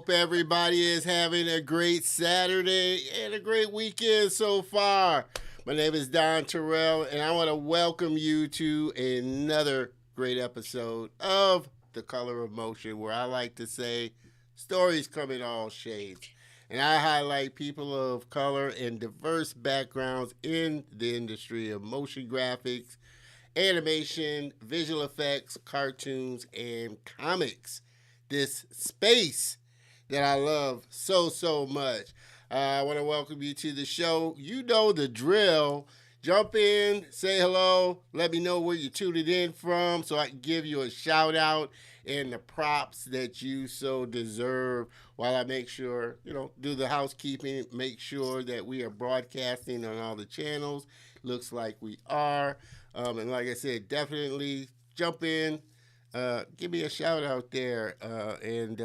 hope everybody is having a great Saturday and a great weekend so far. My name is Don Terrell, and I want to welcome you to another great episode of The Color of Motion, where I like to say stories come in all shades. And I highlight people of color and diverse backgrounds in the industry of motion graphics, animation, visual effects, cartoons, and comics. This space that I love so much. I want to welcome you to the show. You know the drill. Jump in, say hello, let me know where you're tuning in from so I can give you a shout out and the props that you so deserve while I make sure, do the housekeeping, make sure that we are broadcasting on all the channels. Looks like we are. And like I said, definitely jump in, give me a shout out there and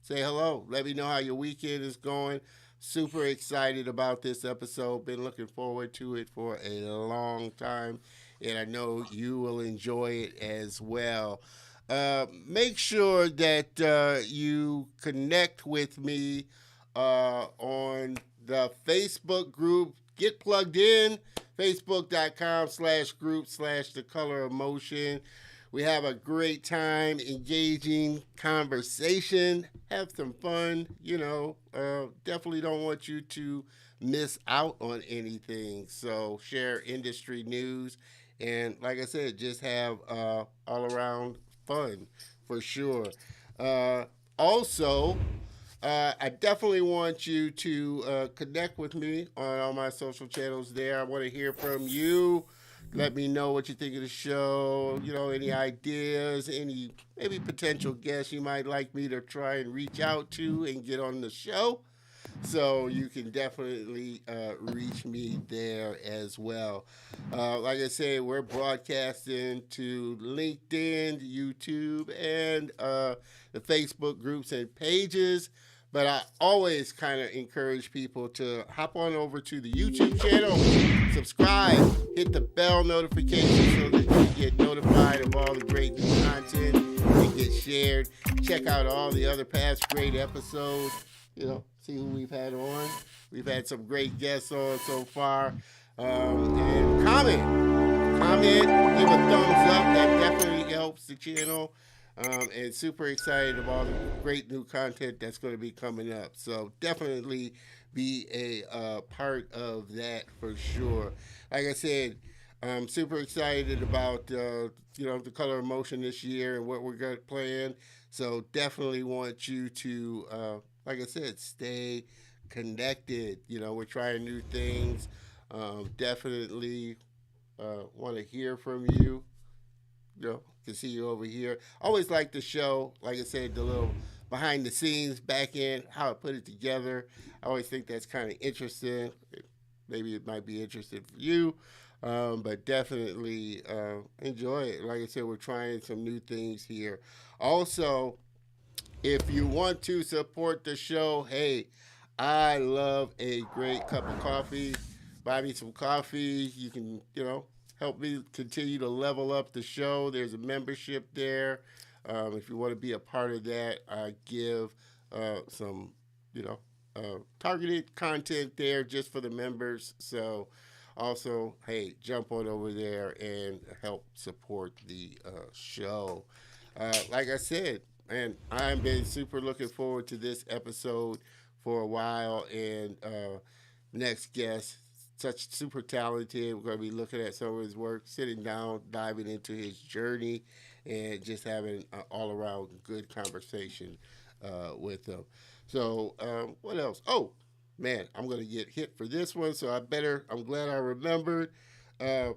say hello. Let me know how your weekend is going. Super excited about this episode. Been looking forward to it for a long time, and I know you will enjoy it as well. Make sure that you connect with me on the Facebook group. Get plugged in, facebook.com/group/The Color of Motion. We have a great time, engaging conversation, have some fun, definitely don't want you to miss out on anything. So share industry news and like I said, just have all around fun for sure. Also, I definitely want you to connect with me on all my social channels there. I want to hear from you. Let me know what you think of the show, any ideas, any maybe potential guests you might like me to try and reach out to and get on the show. So you can definitely reach me there as well. Like I said, we're broadcasting to LinkedIn, YouTube, and the Facebook groups and pages. But I always kind of encourage people to hop on over to the YouTube channel, subscribe, hit the bell notification so that you get notified of all the great new content that gets shared. Check out all the other past great episodes. See who we've had on. We've had some great guests on so far. And comment, give a thumbs up. That definitely helps the channel. And super excited about the great new content that's going to be coming up. So definitely be a part of that for sure. Like I said, I'm super excited about the Color of Motion this year and what we're going to plan. So definitely want you to, like I said, stay connected. We're trying new things. Definitely want to hear from you. Can see you over here. Always like the show. Like I said, the little behind the scenes, back end, how I put it together. I always think that's kind of interesting. Maybe it might be interesting for you, but definitely enjoy it. Like I said, we're trying some new things here. Also, if you want to support the show, hey, I love a great cup of coffee. Buy me some coffee. You can, help me continue to level up the show. There's a membership there. If you want to be a part of that, I give some, targeted content there just for the members. So also, hey, jump on over there and help support the show. Like I said, man, I've been super looking forward to this episode for a while. And next guest, such super talented. We're going to be looking at some of his work, sitting down, diving into his journey, and just having an all-around good conversation with him. So what else? Oh, man, I'm going to get hit for this one, so I'm glad I remembered. Want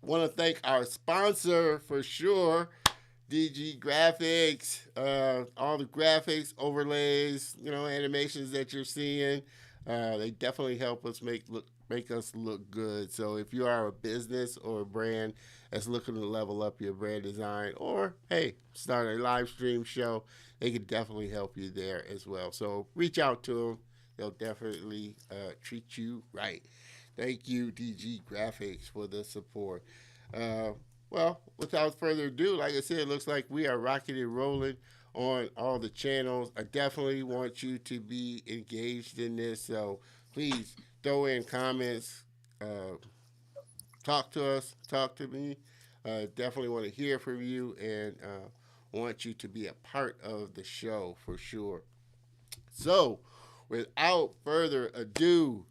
to thank our sponsor for sure, DG Graphics, all the graphics, overlays, animations that you're seeing. They definitely help us make us look good. So if you are a business or a brand that's looking to level up your brand design, or hey, start a live stream show, they can definitely help you there as well. So reach out to them. They'll definitely treat you right. Thank you, DG Graphics, for the support. Well, without further ado, like I said, it looks like we are rocking and rolling on all the channels. I definitely want you to be engaged in this. So please throw in comments, talk to us, talk to me. Definitely want to hear from you and want you to be a part of the show for sure. So, without further ado,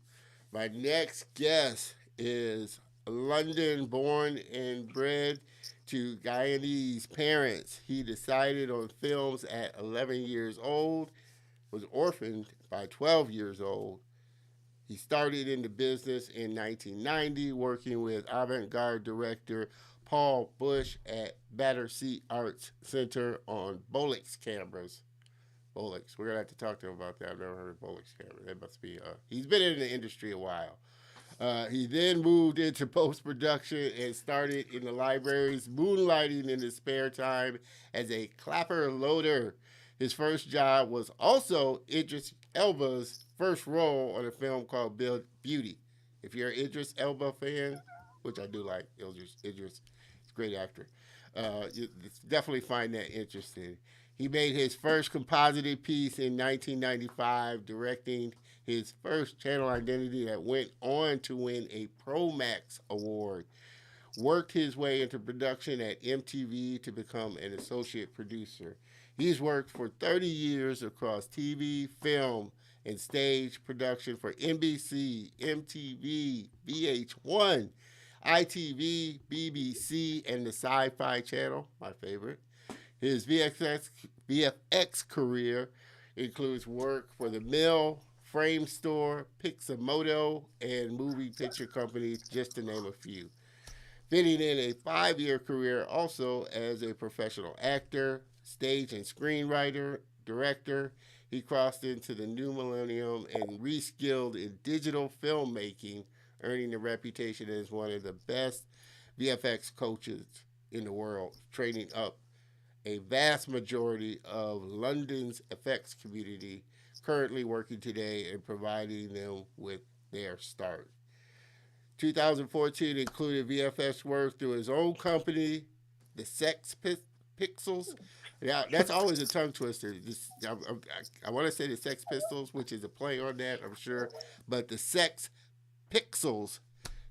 my next guest is London born and bred to Guyanese parents. He decided on films at 11 years old, was orphaned by 12 years old. He started in the business in 1990, working with Avant-Garde director Paul Bush at Battersea Arts Centre on Bolex cameras. Bolex. We're gonna have to talk to him about that. I've never heard of Bolex camera. That must be. He's been in the industry a while. He then moved into post production and started in the libraries, moonlighting in his spare time as a clapper loader. His first job was also Idris Elba's first role on a film called Beauty. If you're an Idris Elba fan, which I do like, Idris, he's a great actor. You definitely find that interesting. He made his first composited piece in 1995, directing his first channel identity that went on to win a Promax Award. Worked his way into production at MTV to become an associate producer. He's worked for 30 years across TV, film, and stage production for NBC, MTV, VH1, ITV, BBC, and the Syfy channel, my favorite. His VFX career includes work for The Mill, Framestore, Pixomondo, and Moving-Picture Company, just to name a few. Fitting in a 5-year career also as a professional actor, stage and screenwriter, director. He crossed into the new millennium and reskilled in digital filmmaking, earning a reputation as one of the best VFX coaches in the world, training up a vast majority of London's effects community, currently working today and providing them with their start. 2014 included VFX work through his own company, the Sex Pixels. Yeah, that's always a tongue twister. I want to say the Sex Pistols, which is a play on that, I'm sure, but the Sex Pixels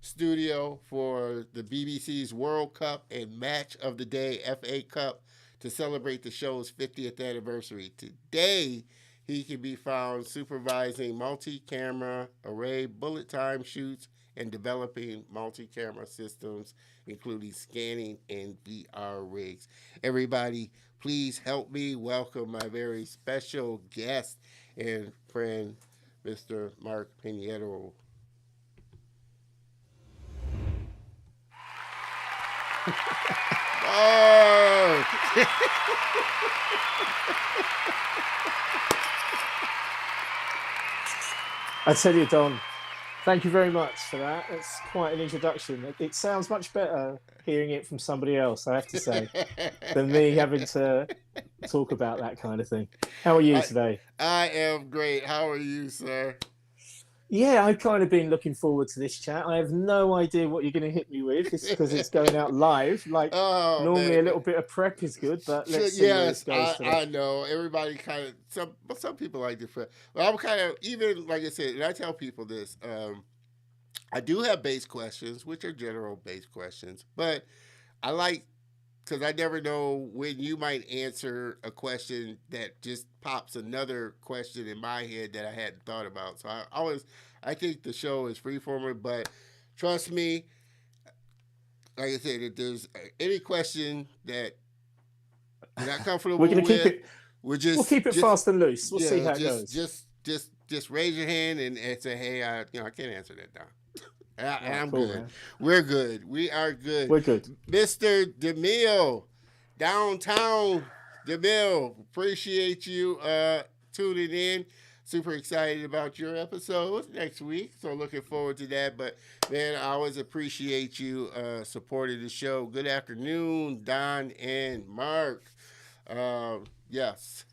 studio for the BBC's World Cup and Match of the Day FA Cup to celebrate the show's 50th anniversary. Today, he can be found supervising multi-camera array bullet time shoots and developing multi-camera systems, including scanning and VR rigs. Everybody, please help me welcome my very special guest and friend, Mr. Mark Pinheiro. Oh! I tell you, Don, thank you very much for that. It's quite an introduction. It sounds much better hearing it from somebody else, I have to say, than me having to talk about that kind of thing. How are you today? I am great. How are you, sir? Yeah, I've kind of been looking forward to this chat. I have no idea what you're going to hit me with. It's because it's going out live. Like, normally a little bit of prep is good, but let's see where it goes today. I know. Everybody kind of, some people like different. But I'm kind of, even, like I said, and I tell people this, I do have base questions, which are general base questions, but I like, because I never know when you might answer a question that just pops another question in my head that I hadn't thought about. So I think the show is freeform, but trust me, like I said, if there's any question that you're not comfortable with, we'll keep it fast and loose. We'll see how it goes. Just raise your hand and say, hey, I can't answer that now. I'm cool, good. Man. We're good. We are good. We're good. Mr. DeMille, downtown DeMille, appreciate you tuning in. Super excited about your episode next week. So looking forward to that. But, man, I always appreciate you supporting the show. Good afternoon, Don and Mark. Yes,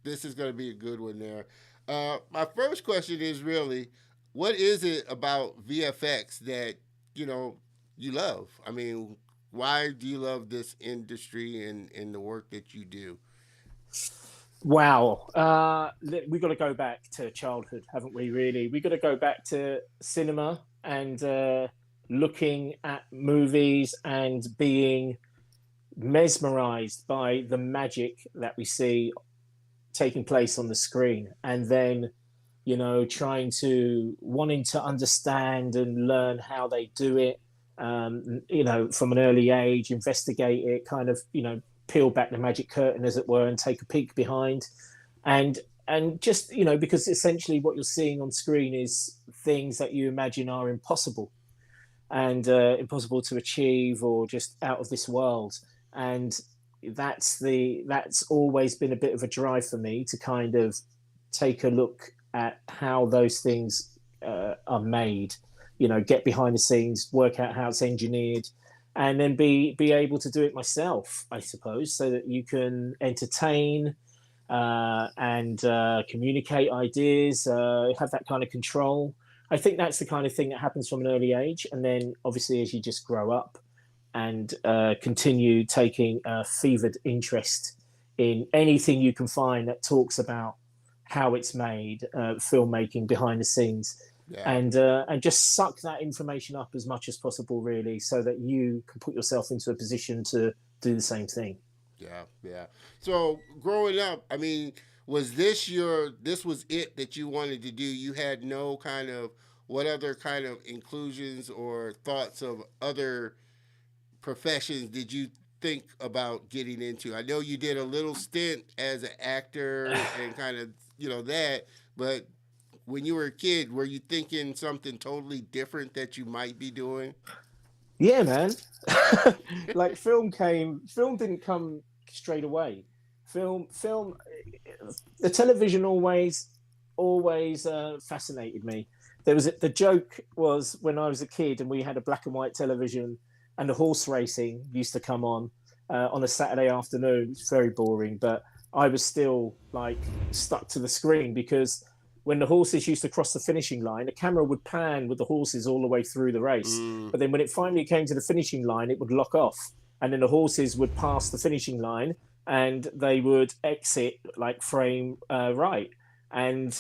this is going to be a good one there. My first question is really, what is it about VFX that, you love? I mean, why do you love this industry and the work that you do? Wow. We got to go back to childhood, haven't we, really? We got to go back to cinema and looking at movies and being mesmerized by the magic that we see taking place on the screen. And then, wanting to understand and learn how they do it, from an early age, investigate it, kind of, peel back the magic curtain, as it were, and take a peek behind, and just because essentially what you're seeing on screen is things that you imagine are impossible and impossible to achieve or just out of this world. And that's always been a bit of a drive for me to kind of take a look at how those things are made, get behind the scenes, work out how it's engineered, and then be able to do it myself, I suppose, so that you can entertain and communicate ideas, have that kind of control. I think that's the kind of thing that happens from an early age. And then obviously as you just grow up and continue taking a fevered interest in anything you can find that talks about how it's made, filmmaking behind the scenes. Yeah. And just suck that information up as much as possible, really, so that you can put yourself into a position to do the same thing. Yeah. So growing up, I mean, was this was it that you wanted to do? You had no kind of, what other kind of inclusions or thoughts of other professions did you think about getting into? I know you did a little stint as an actor and kind of, that, but when you were a kid, were you thinking something totally different that you might be doing? Yeah, man. Like film didn't come straight away. Film, the television always fascinated me. The joke was when I was a kid and we had a black and white television and the horse racing used to come on a Saturday afternoon. It's very boring, but I was still like stuck to the screen because when the horses used to cross the finishing line, the camera would pan with the horses all the way through the race. But then when it finally came to the finishing line, it would lock off. And then the horses would pass the finishing line and they would exit like frame right. And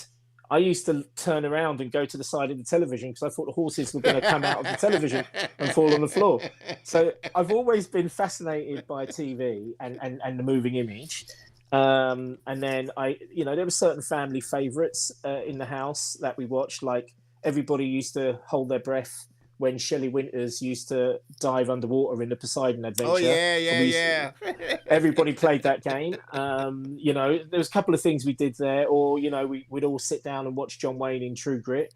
I used to turn around and go to the side of the television because I thought the horses were going to come out of the television and fall on the floor. So I've always been fascinated by TV and the moving image. And then there were certain family favorites in the house that we watched. Like everybody used to hold their breath when Shelley Winters used to dive underwater in the Poseidon Adventure. Oh yeah. Everybody played that game. There was a couple of things we did there, or we'd all sit down and watch John Wayne in True Grit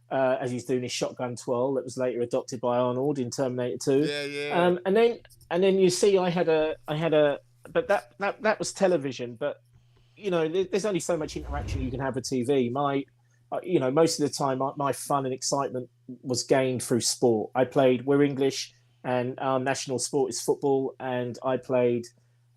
as he's doing his shotgun twirl that was later adopted by Arnold in Terminator 2. Yeah. And then you see, I had a. But that was television. But there's only so much interaction you can have with TV. Most of the time, my fun and excitement was gained through sport. We're English, and our national sport is football. And I played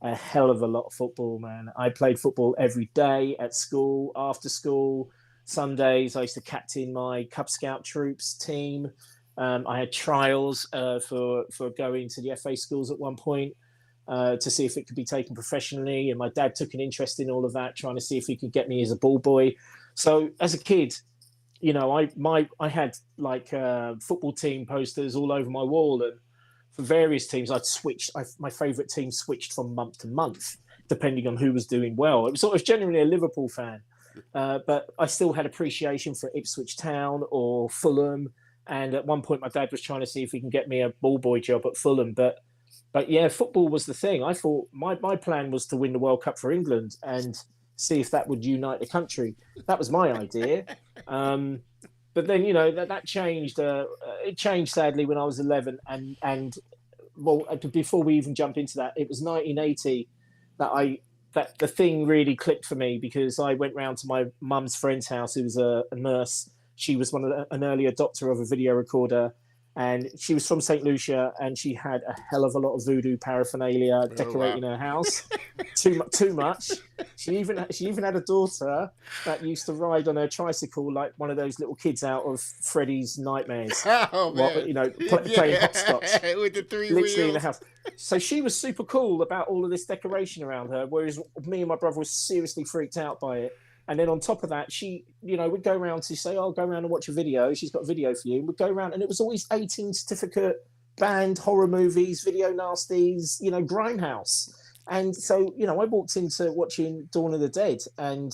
a hell of a lot of football, man. I played football every day at school, after school, Sundays. I used to captain my Cub Scout troops team. I had trials for going to the FA schools at one point. To see if it could be taken professionally. And my dad took an interest in all of that, trying to see if he could get me as a ball boy. So as a kid, I had like football team posters all over my wall. And for various teams, my favourite team switched from month to month, depending on who was doing well. It was sort of generally a Liverpool fan. But I still had appreciation for Ipswich Town or Fulham. And at one point, my dad was trying to see if he can get me a ball boy job at Fulham. But yeah, football was the thing. I thought my plan was to win the World Cup for England and see if that would unite the country. That was my idea. But then, that changed. It changed, sadly, when I was 11. And before we even jump into that, it was 1980 that the thing really clicked for me, because I went round to my mum's friend's house, who was a nurse. She was an early adopter of a video recorder. And she was from St. Lucia, and she had a hell of a lot of voodoo paraphernalia decorating her house. Too much. She even had a daughter that used to ride on her tricycle like one of those little kids out of Freddy's Nightmares. Oh man! You know, playing hopscotch with the three literally wheels in the house. So she was super cool about all of this decoration around her, whereas me and my brother were seriously freaked out by it. And then on top of that, she, you know, would go around to say, "Oh, go around and watch a video. She's got a video for you." We'd go around, and it was always 18 certificate, banned horror movies, video nasties, you know, Grindhouse. And so, you know, I walked into watching Dawn of the Dead, and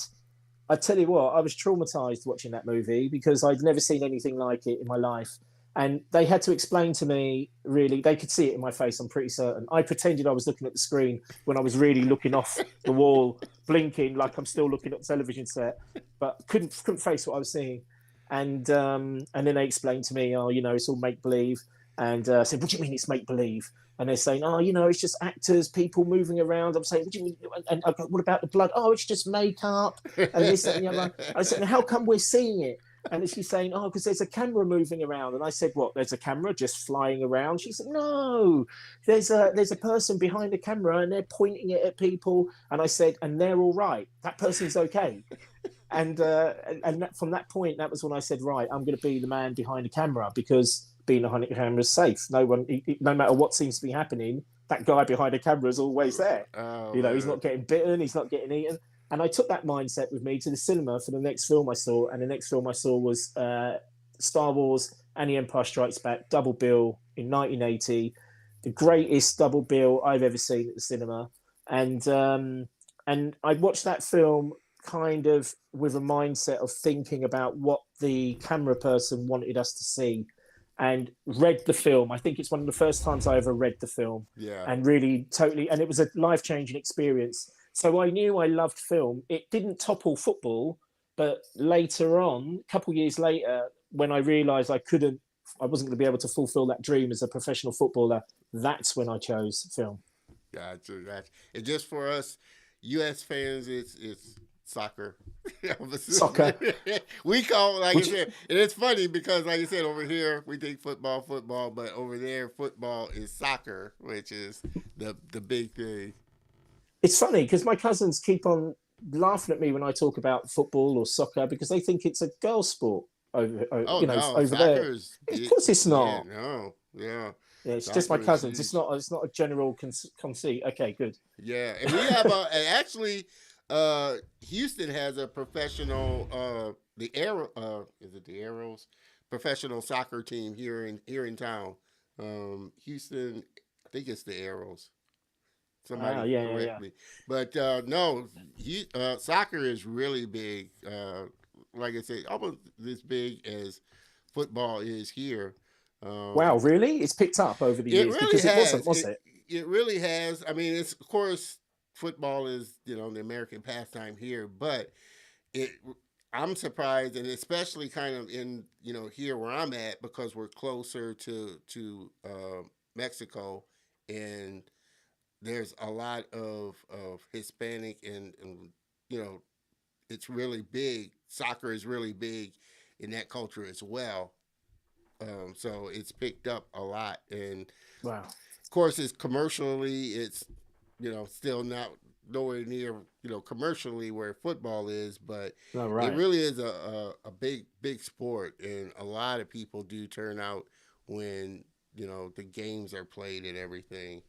I tell you what, I was traumatized watching that movie because I'd never seen anything like it in my life. And they had to explain to me, really, they could see it in my face, I'm pretty certain. I pretended I was looking at the screen when I was really looking off the wall, blinking like I'm still looking at the television set, but couldn't face what I was seeing. And then they explained to me, "Oh, you know, it's all make-believe." And I said, "What do you mean it's make-believe?" And they're saying, "Oh, you know, it's just actors, people moving around." I'm saying, "What do you mean?" And I go, "What about the blood?" "Oh, it's just makeup." And this, that, and the other. I said, "How come we're seeing it?" And she's saying, "Oh, because there's a camera moving around." And I said, "What? There's a camera just flying around?" She said, "No, there's a person behind the camera and they're pointing it at people." And I said, "And they're all right. That person's okay." And from that point, that was when I said, "Right, I'm going to be the man behind the camera because being behind the camera is safe. No matter what seems to be happening, that guy behind the camera is always there. You know, he's not getting bitten, he's not getting eaten." And I took that mindset with me to the cinema for the next film I saw. And the next film I saw was Star Wars and The Empire Strikes Back, double bill in 1980. The greatest double bill I've ever seen at the cinema. And I watched that film kind of with a mindset of thinking about what the camera person wanted us to see, and read the film. I think it's one of the first times I ever read the film. Yeah. And really totally, and it was a life-changing experience. So I knew I loved film. It didn't topple football, but later on, a couple of years later, when I realised I wasn't going to be able to fulfil that dream as a professional footballer, that's when I chose film. Gotcha. And just for us U.S. fans, it's soccer. Soccer. We call it, like I said, and it's funny because, like I said, over here we think football, but over there football is soccer, which is the big thing. It's funny because my cousins keep on laughing at me when I talk about football or soccer because they think it's a girls' sport over there. Of course, it's not. Yeah. It's just my cousins. It's not a general conceit. Okay, good. Yeah, and we have actually. Houston has a professional the Arrows professional soccer team here in town. Houston, I think it's the Arrows. Somebody correct me. But no, soccer is really big. Like I said, almost this big as football is here. Wow, really? It's picked up over the years really because has. It wasn't, was it? It really has. I mean, it's of course football is the American pastime here, but I'm surprised, and especially kind of in here where I'm at because we're closer to Mexico, and there's a lot of Hispanic and it's really big. Soccer is really big in that culture as well. So it's picked up a lot, and wow. Of course, it's commercially, it's still not nowhere near commercially where football is, but it really is a big sport, and a lot of people do turn out when the games are played and everything.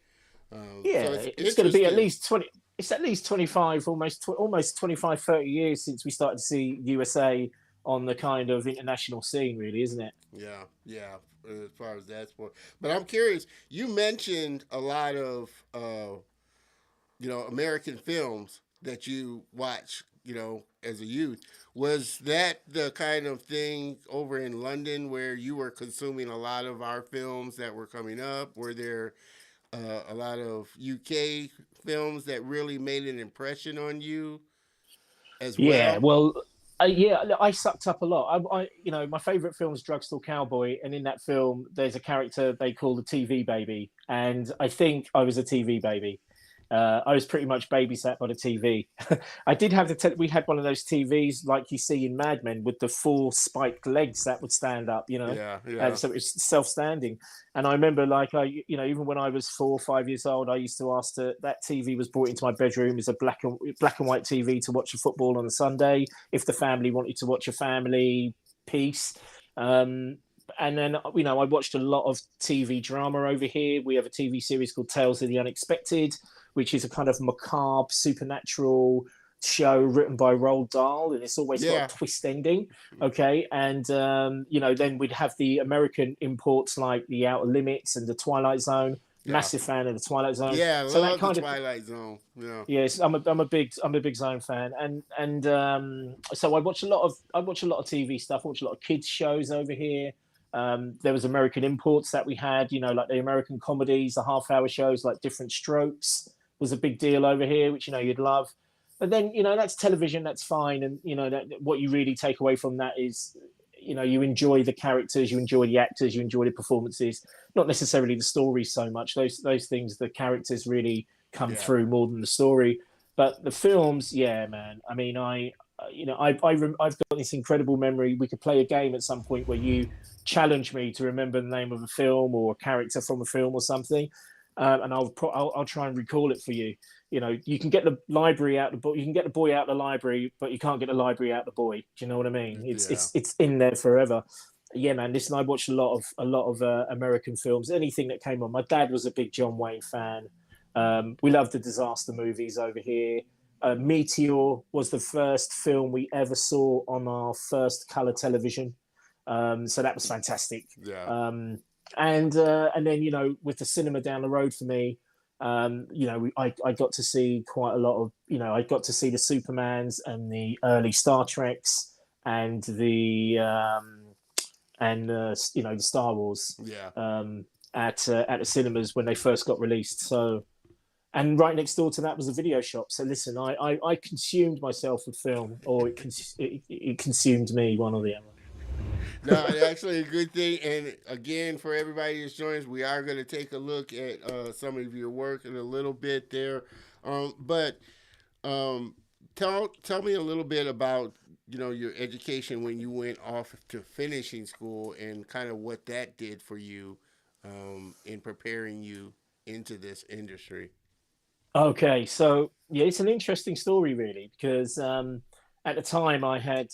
So it's going to be at least 20. It's at least 25, almost 25, 30 years since we started to see USA on the kind of international scene, really, isn't it? Yeah. As far as that sport, but I'm curious. You mentioned a lot of American films that you watch, as a youth. Was that the kind of thing over in London where you were consuming a lot of our films that were coming up? Were there a lot of UK films that really made an impression on you as well? Yeah, well, I sucked up a lot. My favorite film is Drugstore Cowboy, and in that film, there's a character they call the TV baby, and I think I was a TV baby. I was pretty much babysat by the TV. I did have we had one of those TVs like you see in Mad Men with the 4 spiked legs that would stand up, you know. Yeah, yeah. So it was self-standing. And I remember, like, even when I was 4 or 5 years old, I used to ask that TV was brought into my bedroom as a black and white TV to watch the football on a Sunday if the family wanted to watch a family piece. And then, you know, I watched a lot of TV drama over here. We have a TV series called Tales of the Unexpected, which is a kind of macabre, supernatural show written by Roald Dahl, and it's always got a twist ending. Okay. And, you know, then we'd have the American imports like The Outer Limits and The Twilight Zone. Massive fan of The Twilight Zone. Yeah, so love that kind the of Twilight Zone. Yeah. Yes, I'm a big Zone fan, and so I watch a lot of TV stuff. I watch a lot of kids shows over here. There was American imports that we had, you know, like the American comedies, the half-hour shows like Different Strokes was a big deal over here, which, you know, you'd love. But then, you know, that's television, that's fine. And, you know, what you really take away from that is, you know, you enjoy the characters, you enjoy the actors, you enjoy the performances, not necessarily the story so much. Those things, the characters really come through more than the story. But the films, yeah, man. I mean, I've got this incredible memory. We could play a game at some point where you challenge me to remember the name of a film or a character from a film or something, and I'll try and recall it for you. You know, you can get the library out the book, you can get the boy out the library, but you can't get the library out the boy. Do you know what I mean? It's in there forever. Yeah, man. Listen, I watched a lot of American films. Anything that came on. My dad was a big John Wayne fan. We loved the disaster movies over here. Meteor was the first film we ever saw on our first color television. So that was fantastic. Yeah. And then, you know, with the cinema down the road for me, you know, I got to see quite a lot of, you know, I got to see the Supermans and the early Star Treks and the you know, the Star Wars. Yeah. At the cinemas when they first got released. So, and right next door to that was a video shop. So listen, I consumed myself with film, or it consumed me, one or the other. No, actually a good thing. And again, for everybody that's joined us, we are going to take a look at some of your work in a little bit there. But tell me a little bit about, you know, your education when you went off to finishing school and kind of what that did for you in preparing you into this industry. Okay, so yeah, it's an interesting story really, because at the time I had,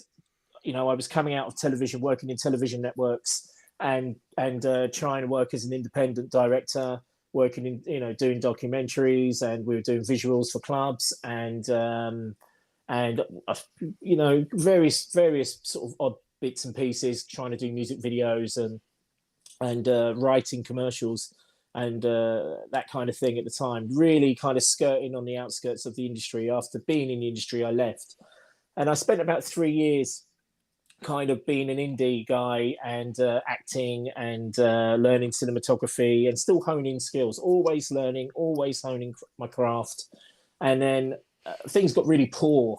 you know, I was coming out of television, working in television networks, and trying to work as an independent director, working in, you know, doing documentaries, and we were doing visuals for clubs, and you know, various sort of odd bits and pieces, trying to do music videos and writing commercials and that kind of thing at the time. Really kind of skirting on the outskirts of the industry. After being in the industry, I left, and I spent about 3 years kind of being an indie guy and acting and learning cinematography and still honing skills, always learning, always honing my craft. And then things got really poor.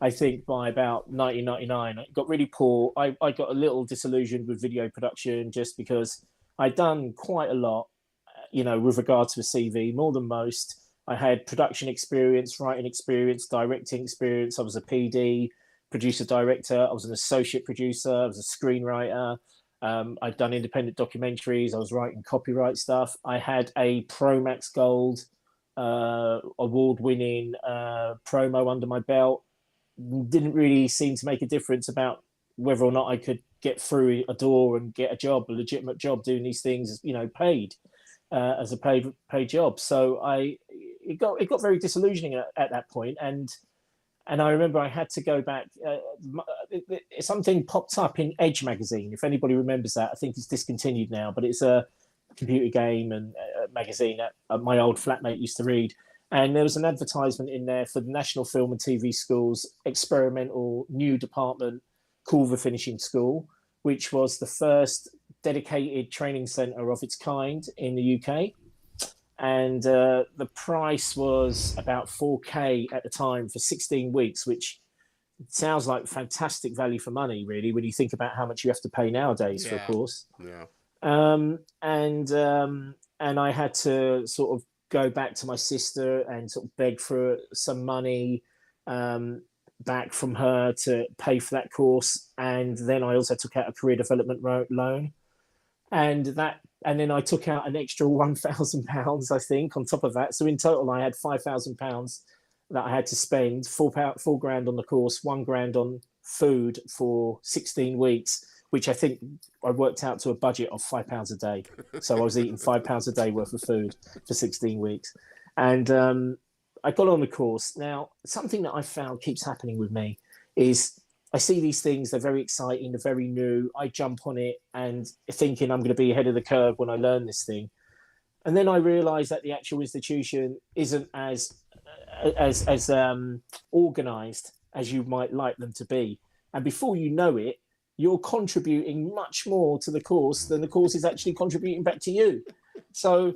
I think by about 1999, it got really poor. I got a little disillusioned with video production just because I'd done quite a lot, you know, with regard to a CV, more than most. I had production experience, writing experience, directing experience. I was a PD, producer director. I was an associate producer. I was a screenwriter. I'd done independent documentaries. I was writing copyright stuff. I had a Promax Gold award-winning promo under my belt. Didn't really seem to make a difference about whether or not I could get through a door and get a job, a legitimate job, doing these things, you know, paid as a paid job. So it got very disillusioning at that point, and I remember I had to go back. Something popped up in Edge magazine. If anybody remembers that, I think it's discontinued now, but it's a computer game and magazine that my old flatmate used to read. And there was an advertisement in there for the National Film and TV School's experimental new department, Culver Finishing School, which was the first dedicated training centre of its kind in the UK. And the price was about 4K at the time for 16 weeks, which sounds like fantastic value for money, really, when you think about how much you have to pay nowadays for a course. Yeah. And I had to sort of go back to my sister and sort of beg for some money back from her to pay for that course. And then I also took out a career development loan. And then I took out an extra £1,000, I think, on top of that. So in total, I had £5,000 that I had to spend, £4,000 on the course, £1,000 on food for 16 weeks, which I think I worked out to a budget of £5 a day. So I was eating £5 a day worth of food for 16 weeks. And I got on the course. Now, something that I found keeps happening with me is I see these things, they're very exciting, they're very new. I jump on it and thinking I'm going to be ahead of the curve when I learn this thing. And then I realize that the actual institution isn't as organized as you might like them to be. And before you know it, you're contributing much more to the course than the course is actually contributing back to you. So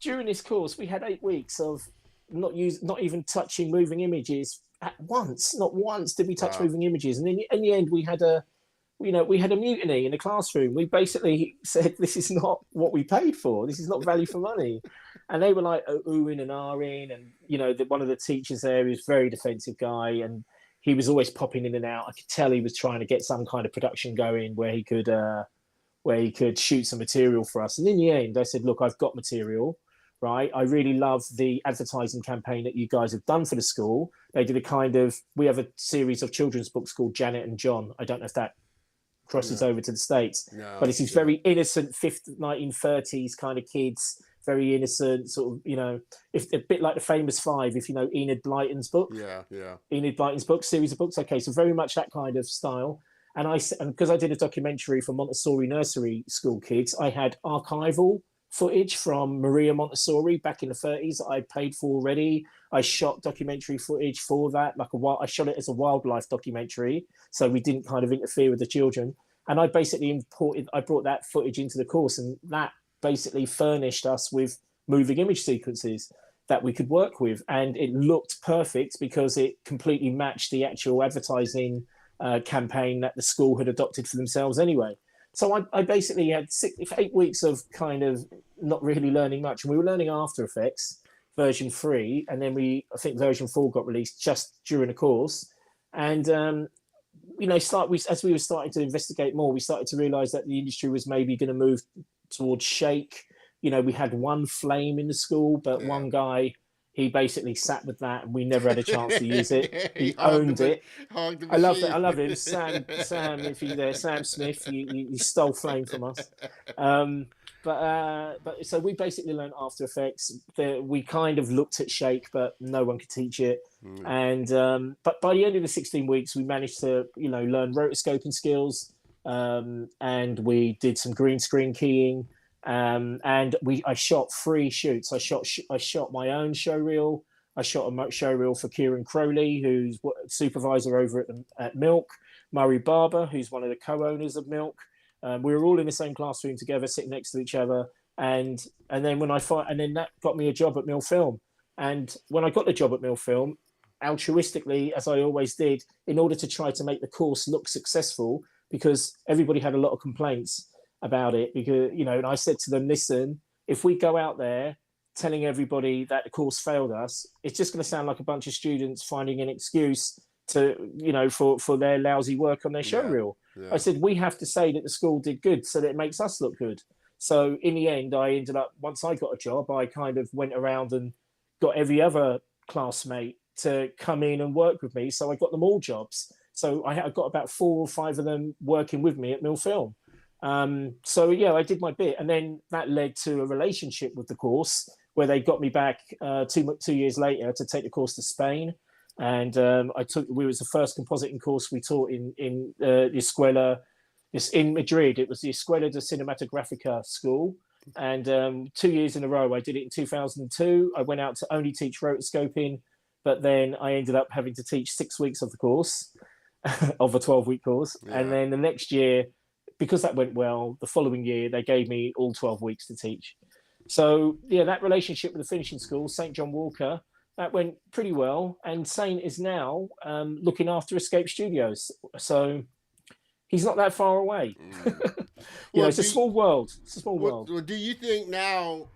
during this course, we had 8 weeks of not even touching moving images at once. Not once did we touch moving images. And in the end, we had a mutiny in the classroom. We basically said, this is not what we paid for. This is not value for money. And they were like oohing and ahhing. And, one of the teachers there is a very defensive guy. And he was always popping in and out. I could tell he was trying to get some kind of production going where he could shoot some material for us. And in the end, I said, look, I've got material, right? I really love the advertising campaign that you guys have done for the school. They did we have a series of children's books called Janet and John. I don't know if that crosses over to the States, but it's these very innocent 1930s kind of kids, very innocent sort of, if a bit like the Famous Five, if you know Enid Blyton's book. Enid Blyton's book, series of books. Okay, so very much that kind of style. And because I did a documentary for Montessori nursery school kids, I had archival footage from Maria Montessori back in the 30s that I paid for already. I shot documentary footage for that, I shot it as a wildlife documentary, so we didn't kind of interfere with the children. And I basically brought that footage into the course, and that basically furnished us with moving image sequences that we could work with. And it looked perfect because it completely matched the actual advertising campaign that the school had adopted for themselves anyway. So I basically had 8 weeks of kind of not really learning much. And we were learning After Effects version 3. And then I think version 4 got released just during the course. And, as we were starting to investigate more, we started to realize that the industry was maybe going to move towards shake. We had one flame in the school, but one guy, he basically sat with that and we never had a chance to use it. He owned it. I love that. I love him. Sam, if you're there, Sam Smith, he stole flame from us. But so we basically learned After Effects. We kind of looked at shake, but no one could teach it. And but by the end of the 16 weeks, we managed to learn rotoscoping skills, and we did some green screen keying. And I shot 3 shoots. I shot my own showreel. I shot a showreel for Kieran Crowley, who's supervisor over at Milk. Murray Barber, who's one of the co-owners of Milk. We were all in the same classroom together, sitting next to each other. And then that got me a job at Mill Film. And when I got the job at Mill Film, altruistically, as I always did, in order to try to make the course look successful, because everybody had a lot of complaints about it, because and I said to them, listen, if we go out there telling everybody that the course failed us, it's just going to sound like a bunch of students finding an excuse to for their lousy work on their showreel. I said, we have to say that the school did good so that it makes us look good. So in the end, I ended up, once I got a job, I kind of went around and got every other classmate to come in and work with me, so I got them all jobs. So I got about 4 or 5 of them working with me at Mill Film. So yeah, I did my bit, and then that led to a relationship with the course where they got me back 2 years later to take the course to Spain, and we was the first compositing course we taught in the Escuela. In Madrid, it was the Escuela de Cinematográfica school, and 2 years in a row I did it in 2002. I went out to only teach rotoscoping, but then I ended up having to teach 6 weeks of the course of a 12-week course, and then the next year, because that went well, the following year, they gave me all 12 weeks to teach. So, yeah, that relationship with the finishing school, St. John Walker, that went pretty well. And Saint is now looking after Escape Studios. So he's not that far away. You know, Well, it's a small world. It's a small What, world. what do you think now?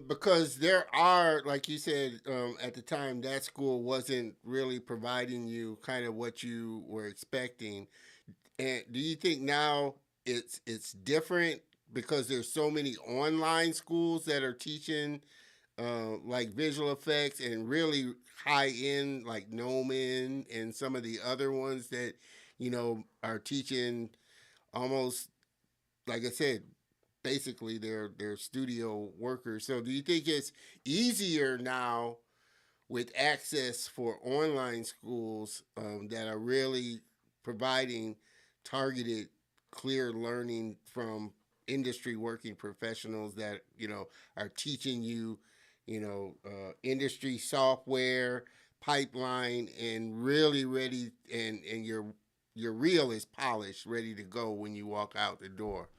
Because there are, like you said, at the time that school wasn't really providing you kind of what you were expecting. And do you think now it's different because there's so many online schools that are teaching like visual effects and really high end like Noman and some of the other ones that are teaching almost like I said basically they're studio workers. So do you think it's easier now with access for online schools that are really providing targeted, clear learning from industry working professionals that are teaching you, industry software, pipeline, and really ready, and your reel is polished, ready to go when you walk out the door.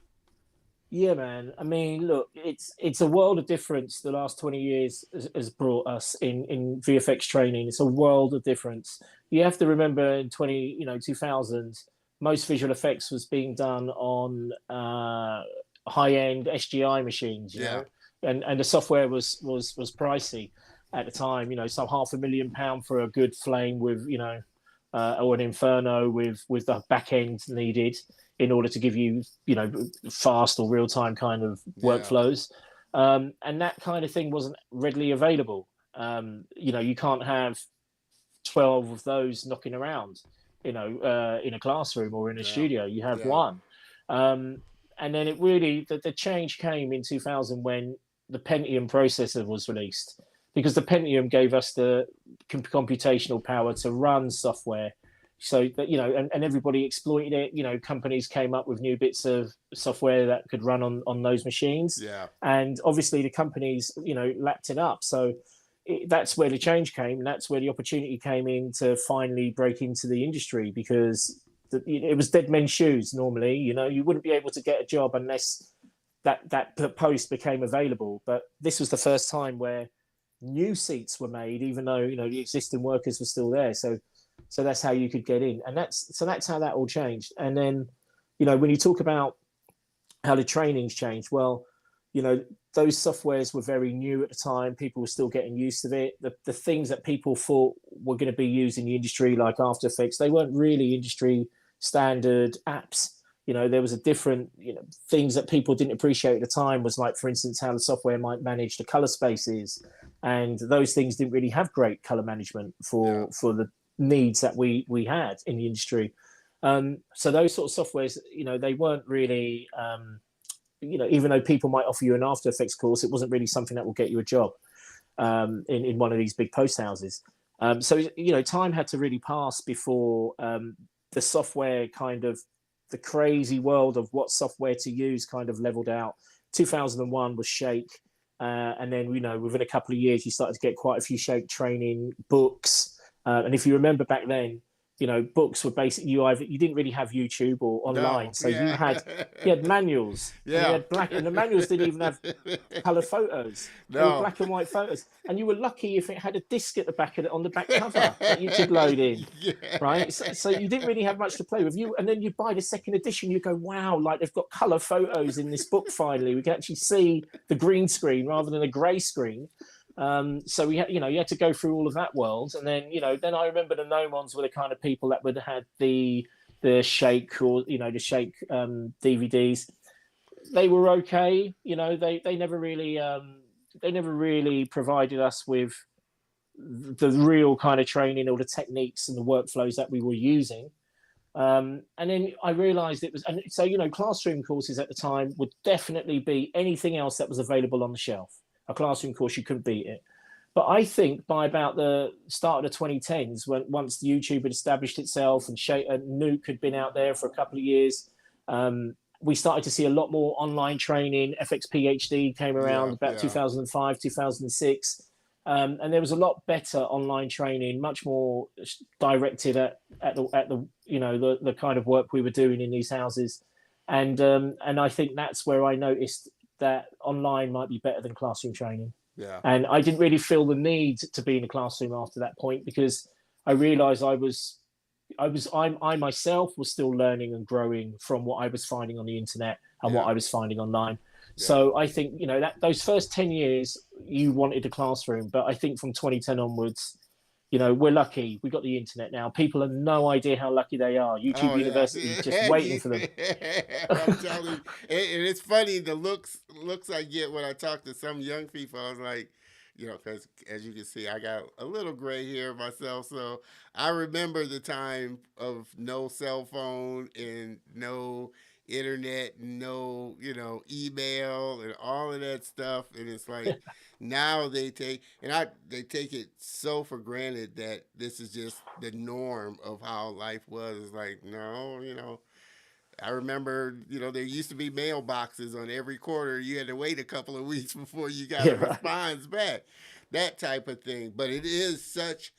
Yeah, man. I mean, look, it's a world of difference. The last 20 years has brought us in VFX training. It's a world of difference. You have to remember in 2000, most visual effects was being done on high end SGI machines. Yeah. And the software was pricey at the time. Some £500,000 for a good flame with or an Inferno with the back end needed in order to give you, fast or real time kind of workflows. And that kind of thing wasn't readily available. You can't have 12 of those knocking around, in a classroom or in a studio. You have one. And then it really, the change came in 2000 when the Pentium processor was released, because the Pentium gave us the computational power to run software. So that, and everybody exploited it. Companies came up with new bits of software that could run on those machines. Yeah. And obviously the companies, lapped it up. So that's where the change came. And that's where the opportunity came in to finally break into the industry, because it was dead men's shoes normally. You wouldn't be able to get a job unless that post became available. But this was the first time where new seats were made, even though, the existing workers were still there. So that's how you could get in. And that's how that all changed. And then, when you talk about how the training's changed, well, those softwares were very new at the time. People were still getting used to it. The things that people thought were going to be used in the industry, like After Effects, they weren't really industry standard apps. There was a different, things that people didn't appreciate at the time was, like, for instance, how the software might manage the color spaces. And those things didn't really have great color management for the needs that we had in the industry. So those sort of softwares, they weren't really, even though people might offer you an After Effects course, it wasn't really something that will get you a job in one of these big post houses. So time had to really pass before the software kind of, the crazy world of what software to use kind of leveled out. 2001 was Shake. And then, within a couple of years, you started to get quite a few Shake training books. And if you remember back then, books were basically, you didn't really have YouTube or online. So you had manuals. Yeah. And you had black, and the manuals didn't even have color photos. They were black and white photos. And you were lucky if it had a disc at the back of it on the back cover that you could load in. Right. So you didn't really have much to play with. And then you buy the second edition, you go, wow, like they've got color photos in this book finally. We can actually see the green screen rather than a grey screen. So we had, you had to go through all of that world. And then, then I remember the Nomons were the kind of people that would have had the Shake or, the Shake DVDs. They were okay. They never really provided us with the real kind of training or the techniques and the workflows that we were using. And then I realized it was, and so, classroom courses at the time would definitely be anything else that was available on the shelf. A classroom course, you couldn't beat it. But I think by about the start of the 2010s, once YouTube had established itself and Nuke had been out there for a couple of years, we started to see a lot more online training. FX PhD came around about 2005, 2006. And there was a lot better online training, much more directed at the kind of work we were doing in these houses. And I think that's where I noticed that online might be better than classroom training. Yeah. And I didn't really feel the need to be in a classroom after that point, because I realized I was I myself was still learning and growing from what I was finding on the internet and what I was finding online. So I think, that those first 10 years you wanted a classroom, but I think from 2010 onwards, we're lucky. We've got the internet now. People have no idea how lucky they are. YouTube University is just waiting for them. I'm telling you, and it's funny the looks I get when I talk to some young people. I was like, because as you can see, I got a little gray hair myself. So I remember the time of no cell phone and no internet, no, email and all of that stuff. And it's like now they take it so for granted that this is just the norm of how life was. It's like, no, I remember, there used to be mailboxes on every corner. You had to wait a couple of weeks before you got a response back, that type of thing. But it is such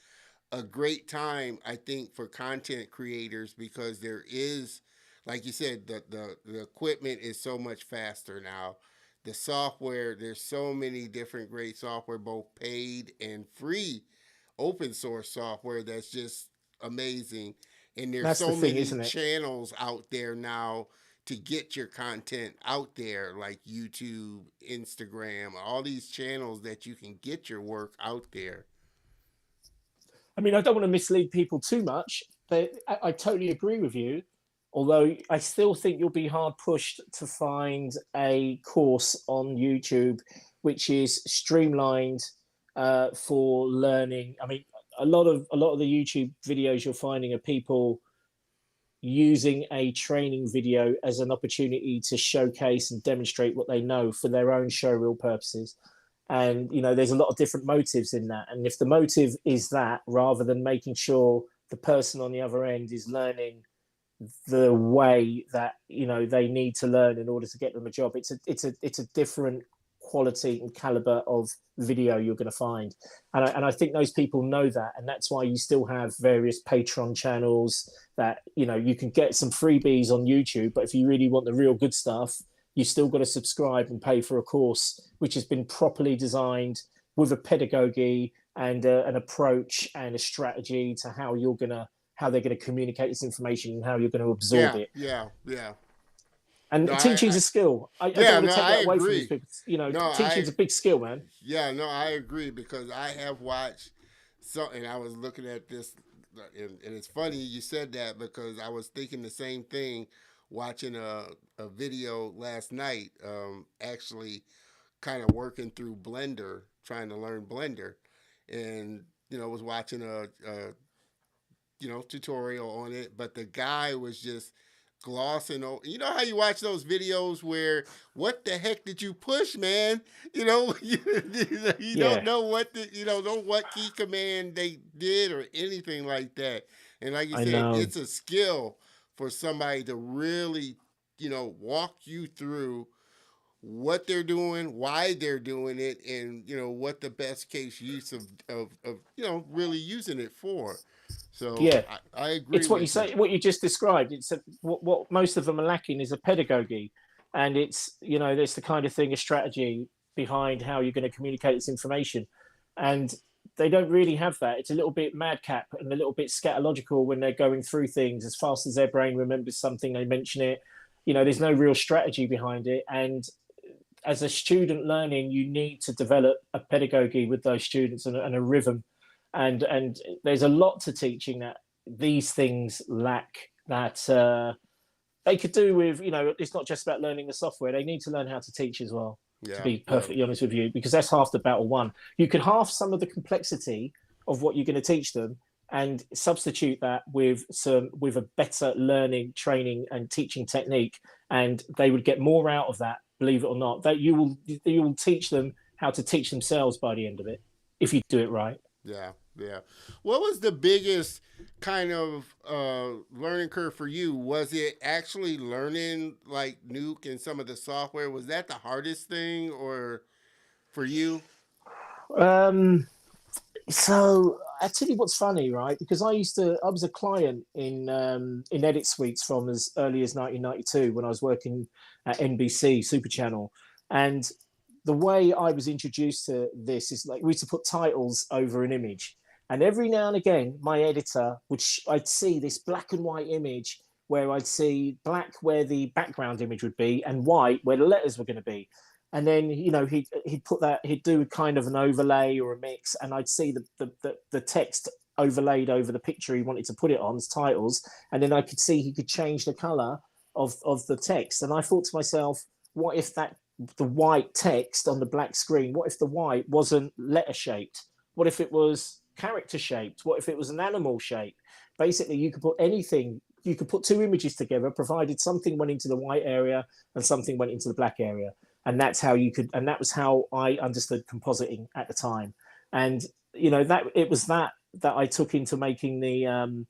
a great time, I think, for content creators because there is, like you said, the equipment is so much faster now. The software, there's so many different great software, both paid and free, open source software that's just amazing. And there's so many channels out there now to get your content out there, like YouTube, Instagram, all these channels that you can get your work out there. I mean, I don't want to mislead people too much, but I totally agree with you. Although I still think you'll be hard pushed to find a course on YouTube which is streamlined for learning. I mean, a lot of the YouTube videos you're finding are people using a training video as an opportunity to showcase and demonstrate what they know for their own showreel purposes. And, there's a lot of different motives in that. And if the motive is that, rather than making sure the person on the other end is learning the way that, they need to learn in order to get them a job, it's a different quality and caliber of video you're going to find, and I think those people know that, and that's why you still have various Patreon channels that you can get some freebies on YouTube, but if you really want the real good stuff, you still got to subscribe and pay for a course which has been properly designed with a pedagogy and an approach and a strategy to how they're going to communicate this information and how you're going to absorb it. Yeah. And teaching's a skill. I don't want to take that away from these people. Teaching's a big skill, man. Yeah, no, I agree because I have watched and I was looking at this, and it's funny you said that because I was thinking the same thing watching a video last night, actually kind of working through Blender, trying to learn Blender, and, was watching a tutorial on it, but the guy was just glossing over. You know how you watch those videos where, what the heck did you push, man? You don't know what what key command they did or anything like that. And like you said, it's a skill for somebody to really, walk you through what they're doing, why they're doing it, and what the best case use of really using it for. So yeah, I agree. It's what you say, what you just described. It's what most of them are lacking is a pedagogy, and it's there's the kind of thing, a strategy behind how you're going to communicate this information, and they don't really have that. It's a little bit madcap and a little bit scatological when they're going through things as fast as their brain remembers something. They mention it. There's no real strategy behind it, and as a student learning, you need to develop a pedagogy with those students and a rhythm. And there's a lot to teaching that these things lack, that they could do with, it's not just about learning the software. They need to learn how to teach as well, to be perfectly honest with you, because that's half the battle won. You could half some of the complexity of what you're going to teach them and substitute that with a better learning, training and teaching technique. And they would get more out of that, believe it or not. That you will teach them how to teach themselves by the end of it, if you do it right. Yeah. What was the biggest kind of learning curve for you? Was it actually learning like Nuke and some of the software? Was that the hardest thing, or for you? So I tell you what's funny, right? Because I was a client in Edit Suites from as early as 1992 when I was working at NBC Super Channel, and the way I was introduced to this is like we used to put titles over an image. And every now and again, my editor I'd see this black and white image where I'd see black where the background image would be and white where the letters were going to be. And then, you know, he'd put that, he'd do kind of an overlay or a mix, and I'd see the text overlaid over the picture he wanted to put it on as titles. And then I could see he could change the color of the text. And I thought to myself, what if the white text on the black screen, what if the white wasn't letter shaped? What if it was character shaped? What if it was an animal shape? Basically, you could put anything, you could put two images together, provided something went into the white area and something went into the black area. And that's how you could, and that was how I understood compositing at the time. And, you know, that it was that I took into making the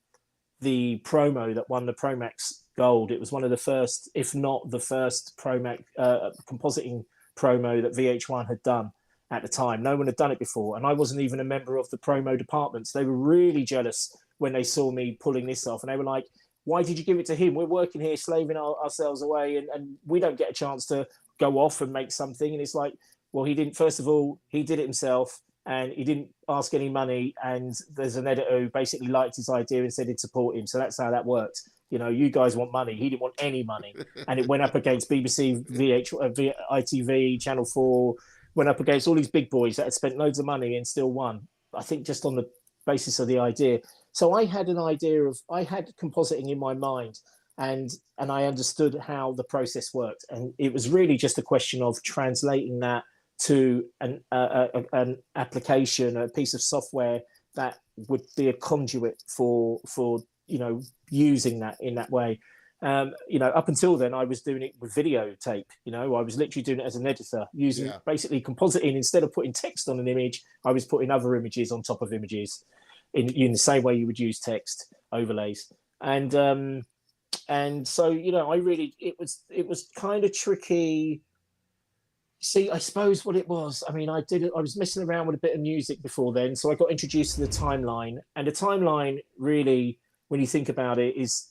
promo that won the Promax Gold. It was one of the first, if not the first Promax compositing promo that VH1 had done at the time. No one had done it before. And I wasn't even a member of the promo department. So they were really jealous when they saw me pulling this off. And they were like, why did you give it to him? We're working here, slaving ourselves away, and we don't get a chance to go off and make something. And it's like, well, he didn't, first of all, he did it himself and he didn't ask any money. And there's an editor who basically liked his idea and said he'd support him. So that's how that worked. You know, you guys want money. He didn't want any money. And it went up against BBC, ITV, Channel 4, went up against all these big boys that had spent loads of money and still won. I think just on the basis of the idea. So I had I had compositing in my mind, and I understood how the process worked. And it was really just a question of translating that to an application, a piece of software that would be a conduit for you know, using that in that way. You know, up until then, I was doing it with videotape. You know, I was literally doing it as an editor, using basically compositing. Instead of putting text on an image, I was putting other images on top of images in the same way you would use text overlays. And so, you know, it was kind of tricky. See, I suppose what it was, I mean, I was messing around with a bit of music before then. So I got introduced to the timeline, and the timeline really, when you think about it, is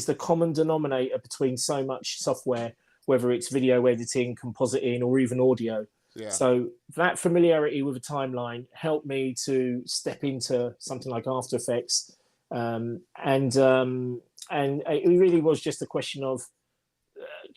the common denominator between so much software, whether it's video editing, compositing, or even audio. Yeah. So that familiarity with a timeline helped me to step into something like After Effects. And it really was just a question of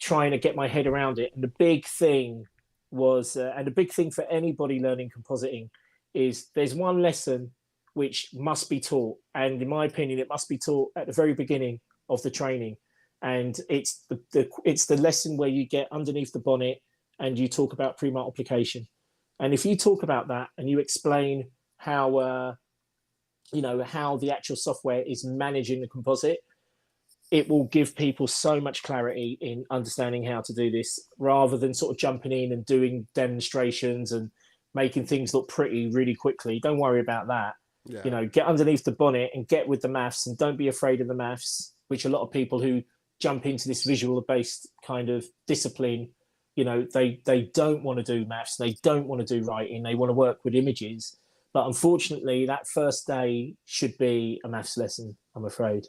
trying to get my head around it. And the big thing was, and the big thing for anybody learning compositing is there's one lesson which must be taught. And in my opinion, it must be taught at the very beginning of the training. And it's the lesson where you get underneath the bonnet and you talk about pre-multiplication. And if you talk about that and you explain how, you know, how the actual software is managing the composite, it will give people so much clarity in understanding how to do this, rather than sort of jumping in and doing demonstrations and making things look pretty really quickly. Don't worry about that. Yeah. You know, get underneath the bonnet and get with the maths, and don't be afraid of the maths, which a lot of people who jump into this visual-based kind of discipline, you know, they don't want to do maths, they don't want to do writing, they want to work with images. But unfortunately, that first day should be a maths lesson, I'm afraid.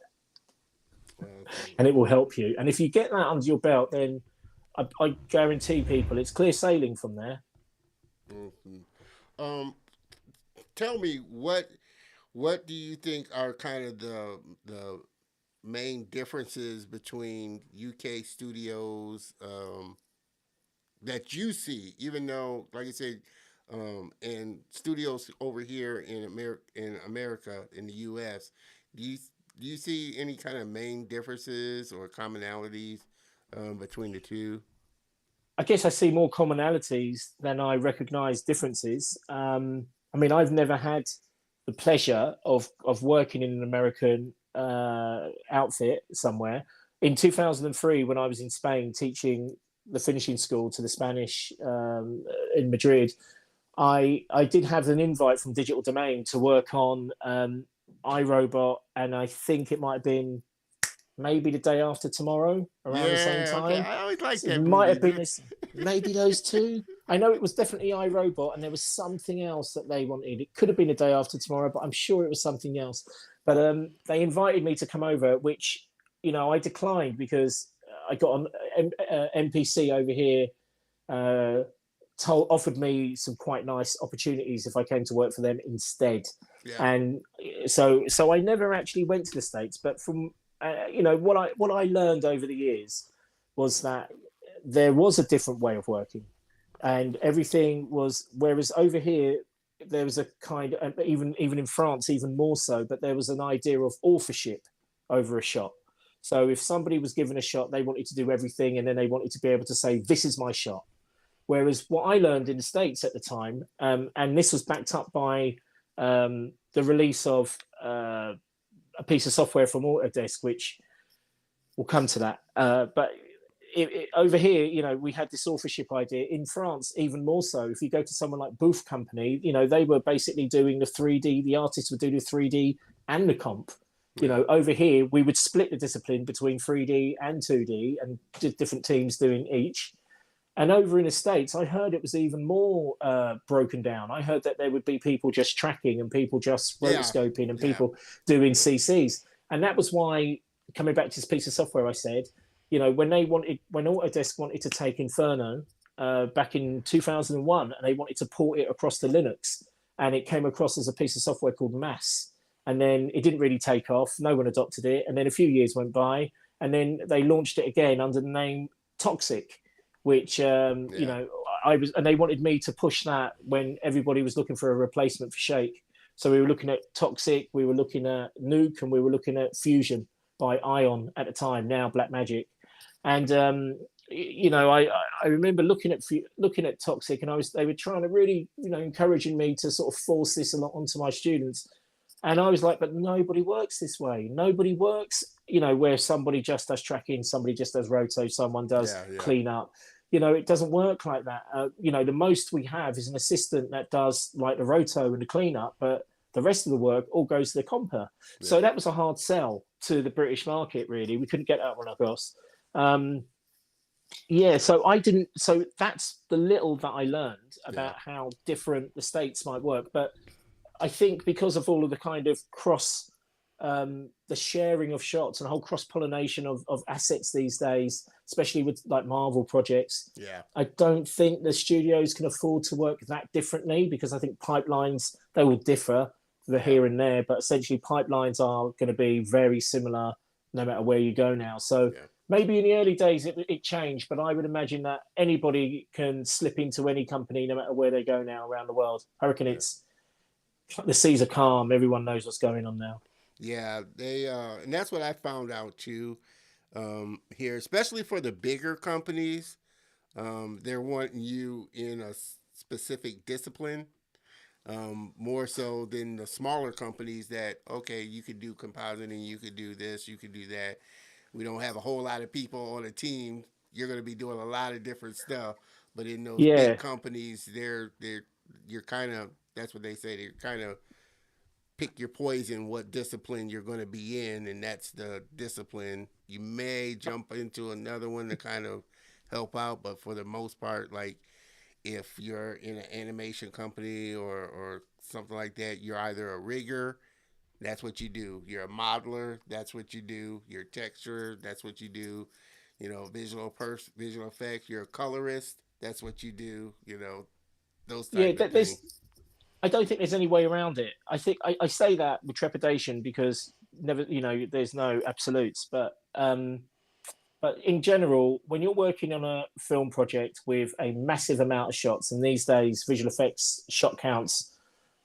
And it will help you. And if you get that under your belt, then I guarantee people it's clear sailing from there. Mm-hmm. Tell me, what do you think are kind of the main differences between UK studios that you see, even though, like I said, and studios over here in America, in the US, do you see any kind of main differences or commonalities between the two? I guess I see more commonalities than I recognize differences. I mean, I've never had the pleasure of working in an American outfit somewhere. In 2003, when I was in Spain teaching the finishing school to the Spanish in Madrid, I did have an invite from Digital Domain to work on iRobot, and I think it might have been maybe The Day After Tomorrow, around the same time. Okay. I always like that. It might have been maybe those two. I know it was definitely iRobot, and there was something else that they wanted. It could have been A Day After Tomorrow, but I'm sure it was something else. But they invited me to come over, which, you know, I declined because I got an NPC over here offered me some quite nice opportunities if I came to work for them instead. Yeah. And so I never actually went to the States, but from what I learned over the years was that there was a different way of working, and everything was, whereas over here there was a kind of, even in France even more so, but there was an idea of authorship over a shot. So if somebody was given a shot, they wanted to do everything, and then they wanted to be able to say, this is my shot. Whereas what I learned in the States at the time, and this was backed up by the release of a piece of software from Autodesk, which we'll come to that. But over here, we had this authorship idea. In France, even more so. If you go to someone like Booth Company, they were basically doing the 3D. The artists would do the 3D and the comp. Over here, we would split the discipline between 3D and 2D and different teams doing each. And over in the States, I heard it was even more broken down. I heard that there would be people just tracking and people just rotoscoping and people doing CCs. And that was why, coming back to this piece of software, I said, when Autodesk wanted to take Inferno back in 2001, and they wanted to port it across to Linux, and it came across as a piece of software called Mass. And then it didn't really take off. No one adopted it. And then a few years went by, and then they launched it again under the name Toxic, which, and they wanted me to push that when everybody was looking for a replacement for Shake. So we were looking at Toxic, we were looking at Nuke, and we were looking at Fusion by Ion at the time, now Blackmagic. And, I remember looking at Toxic, and they were trying to really, encouraging me to sort of force this a lot onto my students. And I was like, but nobody works this way. Nobody works, where somebody just does tracking, somebody just does roto, someone does clean up. It doesn't work like that. The most we have is an assistant that does like the roto and the cleanup, but the rest of the work all goes to the comper. Yeah. So that was a hard sell to the British market, really. We couldn't get that one across. So that's the little that I learned about how different the States might work. But I think because of all of the kind of cross, the sharing of shots and the whole cross-pollination of assets these days, especially with like Marvel projects, I don't think the studios can afford to work that differently, because I think pipelines, they will differ the here and there, but essentially pipelines are going to be very similar no matter where you go now. So maybe in the early days it changed, but I would imagine that anybody can slip into any company no matter where they go now around the world. I reckon it's the seas are calm. Everyone knows what's going on now. Yeah, they and that's what I found out too here, especially for the bigger companies. They're wanting you in a specific discipline, more so than the smaller companies that, okay, you could do compositing, you could do this, you could do that. We don't have a whole lot of people on a team. You're going to be doing a lot of different stuff. But in those big companies, you're kind of, that's what they say, they're kind of pick your poison, what discipline you're going to be in, and that's the discipline. You may jump into another one to kind of help out, but for the most part, like if you're in an animation company or something like that, you're either a rigger, that's what you do. You're a modeler, that's what you do. You're a texturer, that's what you do. Visual effects, you're a colorist, that's what you do. Those type of things. I don't think there's any way around it. I think I say that with trepidation because there's no absolutes. But in general, when you're working on a film project with a massive amount of shots, and these days visual effects shot counts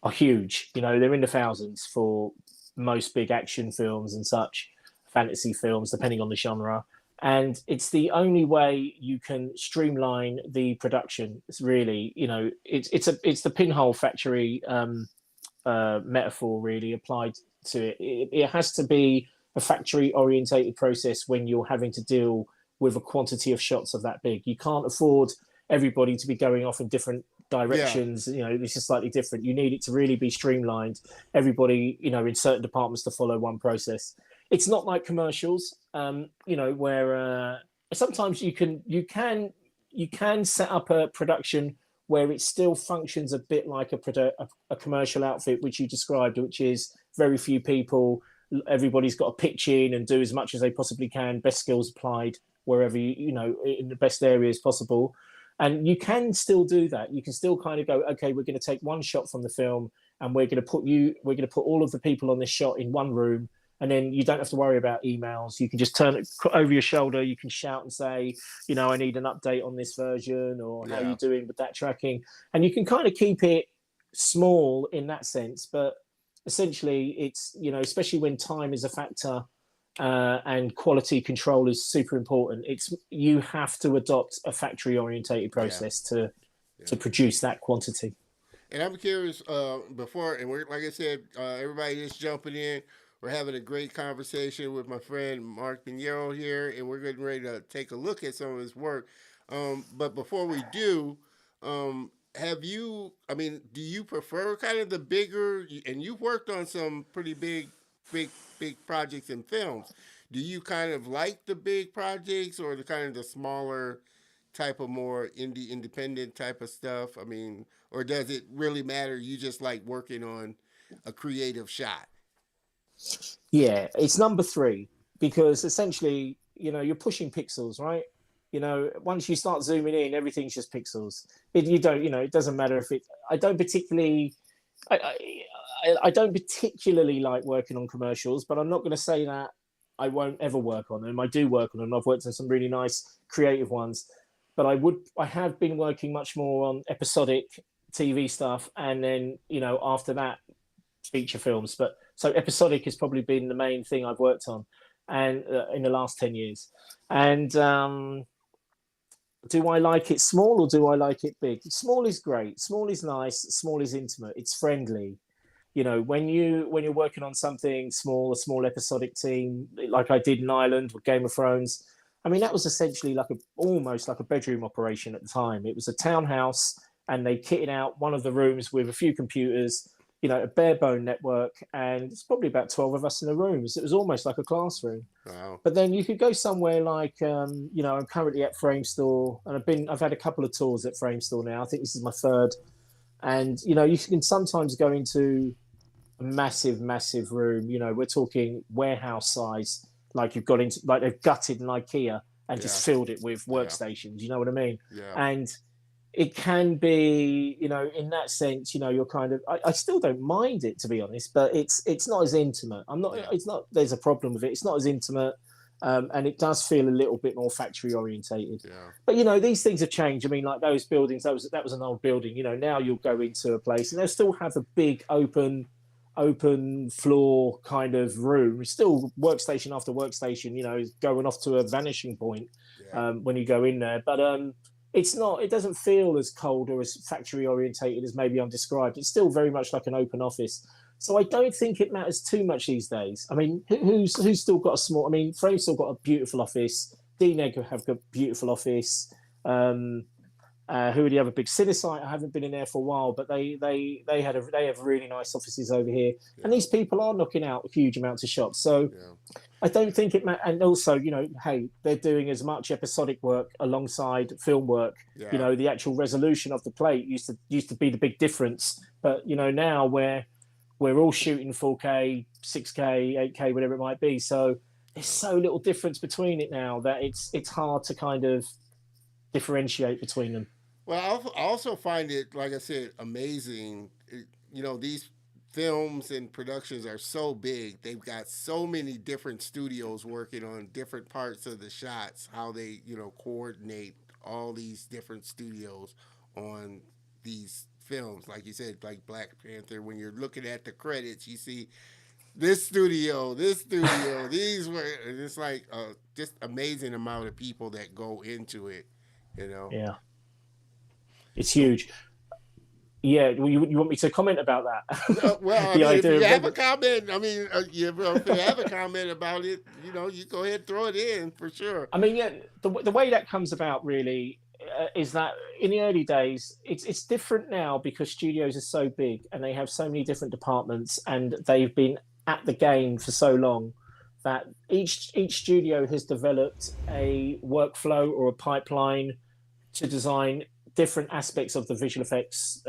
are huge. They're in the thousands for most big action films and such, fantasy films, depending on the genre. And it's the only way you can streamline the production. It's really, it's the pinhole factory metaphor really applied to it. It has to be a factory orientated process when you're having to deal with a quantity of shots of that big. You can't afford everybody to be going off in different directions. It's just slightly different. You need it to really be streamlined. Everybody, in certain departments to follow one process. It's not like commercials, where sometimes you can set up a production where it still functions a bit like a commercial outfit, which you described, which is very few people. Everybody's got to pitch in and do as much as they possibly can, best skills applied wherever in the best areas possible. And you can still do that. You can still kind of go, okay, we're going to take one shot from the film, and we're going to put all of the people on this shot in one room, and then you don't have to worry about emails. You can just turn it over your shoulder. You can shout and say, I need an update on this version, or how you doing with that tracking. And you can kind of keep it small in that sense, but essentially it's, especially when time is a factor, and quality control is super important. You have to adopt a factory orientated process to produce that quantity. And I'm curious, before, and we're, like I said, everybody just jumping in. We're having a great conversation with my friend Mark Pinheiro here, and we're getting ready to take a look at some of his work. But before we do, do you prefer kind of the bigger, and you've worked on some pretty big projects and films. Do you kind of like the big projects, or the kind of the smaller type of more independent type of stuff? Or does it really matter? You just like working on a creative shot? Yeah, it's number 3, because essentially, you're pushing pixels, right? Once you start zooming in, everything's just pixels. It doesn't matter if it. I don't particularly like working on commercials, but I'm not going to say that I won't ever work on them. I do work on them. I've worked on some really nice creative ones, but I have been working much more on episodic TV stuff, and then after that, feature films. But so episodic has probably been the main thing I've worked on, and in the last 10 years. And do I like it small, or do I like it big? Small is great. Small is nice. Small is intimate. It's friendly. When you're working on something small, a small episodic team, like I did in Ireland with Game of Thrones, that was essentially almost like a bedroom operation at the time. It was a townhouse, and they kitted out one of the rooms with a few computers, a bare bone network, and it's probably about 12 of us in the rooms. It was almost like a classroom. Wow. But then you could go somewhere like, I'm currently at Framestore, and I've had a couple of tours at Framestore now. I think this is my 3rd. And, you can sometimes go into a massive, massive room. We're talking warehouse size, like you've got into, like they've gutted an IKEA and just filled it with workstations. You know what I mean? Yeah. And it can be, in that sense, you're kind of, I still don't mind it, to be honest, but it's not as intimate. It's not, there's a problem with it. It's not as intimate. And it does feel a little bit more factory orientated. Yeah. But, these things have changed. Like those buildings, that was an old building, now you'll go into a place and they'll still have a big open floor kind of room, still workstation after workstation, going off to a vanishing point when you go in there. But, it doesn't feel as cold or as factory orientated as maybe I'm described. It's still very much like an open office. So I don't think it matters too much these days. Who's still got a small, Frame's still got a beautiful office. DNEG have got a beautiful office. Who are the other big? Cinesight, I haven't been in there for a while, but they have really nice offices over here. Yeah. And these people are knocking out huge amounts of shots. So I don't think it matters. And also, hey, they're doing as much episodic work alongside film work. Yeah. The actual resolution of the plate used to be the big difference. But now we're all shooting 4K, 6K, 8K, whatever it might be. So there's so little difference between it now that it's hard to kind of differentiate between them. Well, I also find it, like I said, amazing. These films and productions are so big. They've got so many different studios working on different parts of the shots, how they, coordinate all these different studios on these films. Like you said, like Black Panther, when you're looking at the credits, you see this studio, these were, it's like just amazing amount of people that go into it. Yeah, it's huge. Yeah, you want me to comment about that? If you have a comment, if you have a comment about it, you go ahead and throw it in for sure. The way that comes about really is that in the early days, it's different now because studios are so big and they have so many different departments and they've been at the game for so long that each studio has developed a workflow or a pipeline to design different aspects of the visual effects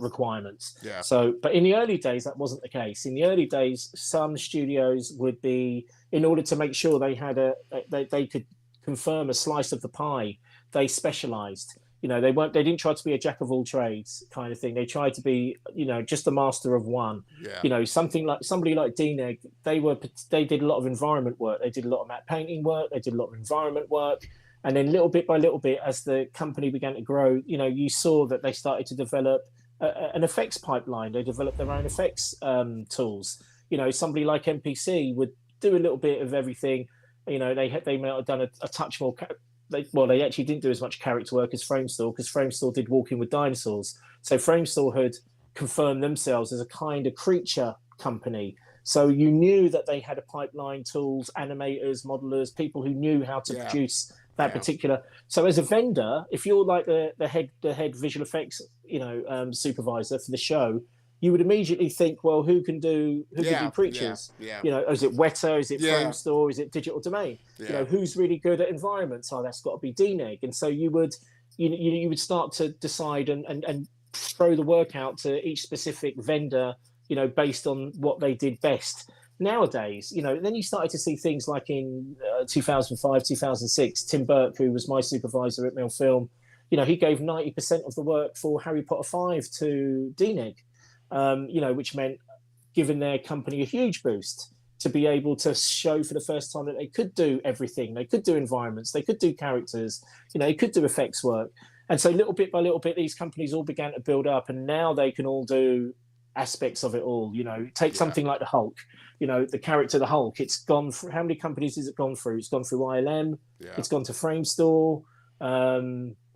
requirements. Yeah. So, but in the early days, that wasn't the case. In the early days, some studios would be, in order to make sure they had they could confirm a slice of the pie, they specialized. They didn't try to be a jack of all trades kind of thing. They tried to be, just a master of one. Yeah. Something like somebody like DNEG, they did a lot of environment work. They did a lot of matte painting work. They did a lot of environment work. And then little bit by little bit, as the company began to grow, you saw that they started to develop an effects pipeline. They developed their own effects tools. Somebody like MPC would do a little bit of everything. They might have done a touch more. They actually didn't do as much character work as Framestore, because Framestore did Walking with Dinosaurs. So Framestore had confirmed themselves as a kind of creature company. So you knew that they had a pipeline, tools, animators, modelers, people who knew how to produce that particular. So as a vendor, if you're like the head visual effects supervisor for the show, you would immediately think, well, who can do creatures? Is it Weta? Is it Framestore? Is it Digital Domain? Who's really good at environments? Oh, that's got to be DNEG. And so you would start to decide and throw the work out to each specific vendor, based on what they did best. Nowadays, then you started to see things like in 2005, 2006, Tim Burke, who was my supervisor at Mill Film, he gave 90% of the work for Harry Potter 5 to DNEG, which meant giving their company a huge boost to be able to show for the first time that they could do everything. They could do environments, they could do characters, they could do effects work. And so little bit by little bit, these companies all began to build up, and now they can all do aspects of it all. Take something like the Hulk, the character, the Hulk. It's gone for, how many companies has it gone through? It's gone through ILM. It's gone to Framestore.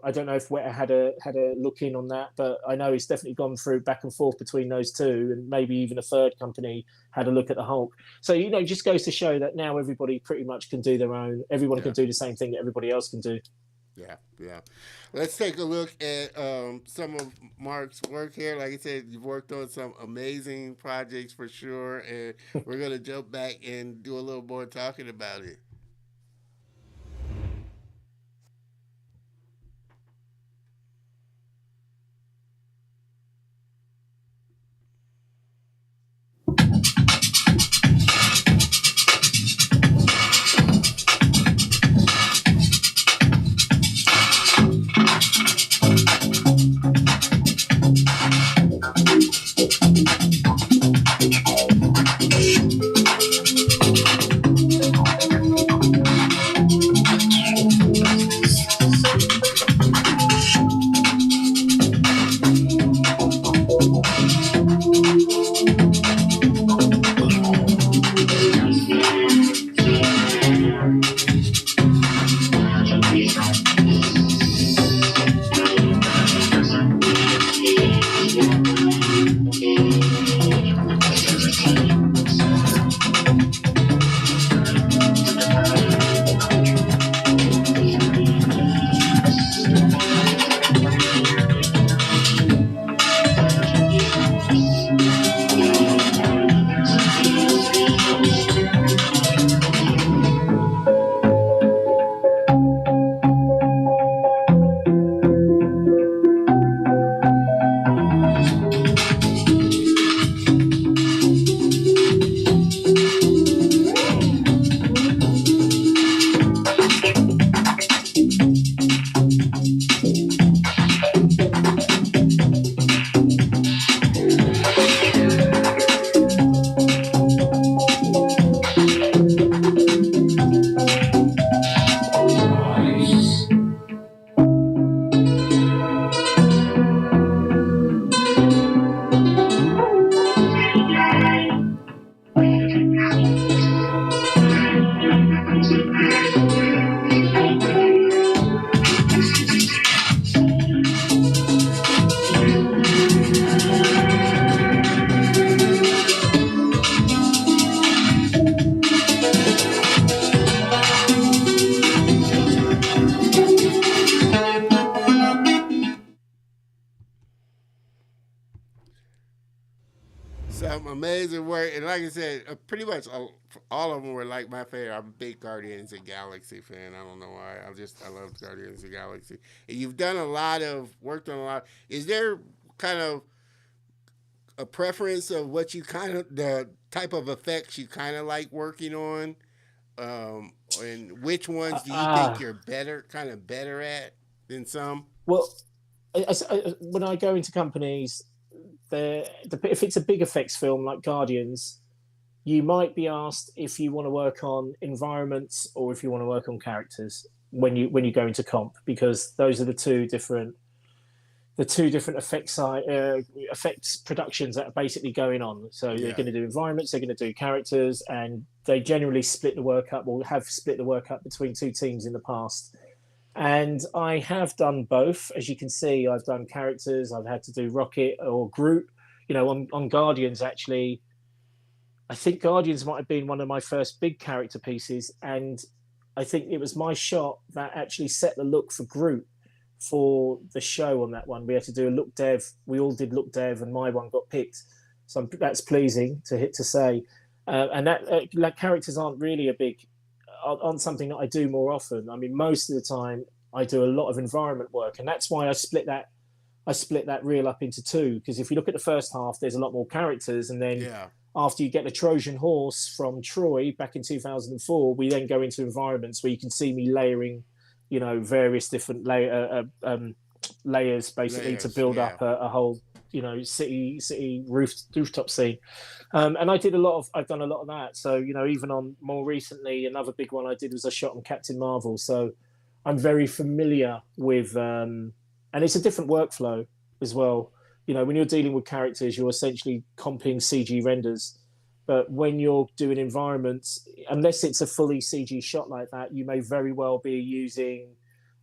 I don't know if Weta had a look in on that, but I know it's definitely gone through back and forth between those two, and maybe even a third company had a look at the Hulk. So it just goes to show that now everybody pretty much can do their own. Everyone can do the same thing that everybody else can do. Yeah. Let's take a look at some of Mark's work here. Like I said, you've worked on some amazing projects for sure, and we're going to jump back and do a little more talking about it. Some amazing work, and like I said, pretty much all of them were like my favorite. I'm a big Guardians of the Galaxy fan. I don't know why. I love Guardians of the Galaxy. And you've done worked on a lot. Is there kind of a preference of what you the type of effects you kind of like working on, and which ones do you think you're better at? than some? Well, when I go into companies, if it's a big effects film like Guardians, you might be asked if you want to work on environments or if you want to work on characters when you go into comp, because those are the two different effects productions that are basically going on. So they're going to do environments, they're going to do characters, and they generally split the work up, or have split the work up between two teams in the past. And I have done both. As you can see, I've done characters, I've had to do Rocket or Groot. You know, on Guardians, actually, I think Guardians might have been one of my first big character pieces. And I think it was my shot that actually set the look for Groot for the show on that one. We had to do a look dev. We all did look dev, and my one got picked. So that's pleasing to say. And that characters aren't really aren't something that I do more often. I mean, most of the time I do a lot of environment work, and that's why I split that reel up into two. Because if you look at the first half, there's a lot more characters, and then after you get the Trojan horse from Troy back in 2004, we then go into environments where you can see me layering, you know, various different layers basically to build up a whole, you know, city rooftop scene. And I've done a lot of that. So, you know, even on more recently, another big one I did was a shot on Captain Marvel. So I'm very familiar with, and it's a different workflow as well. You know, when you're dealing with characters, you're essentially comping CG renders. But when you're doing environments, unless it's a fully CG shot like that, you may very well be using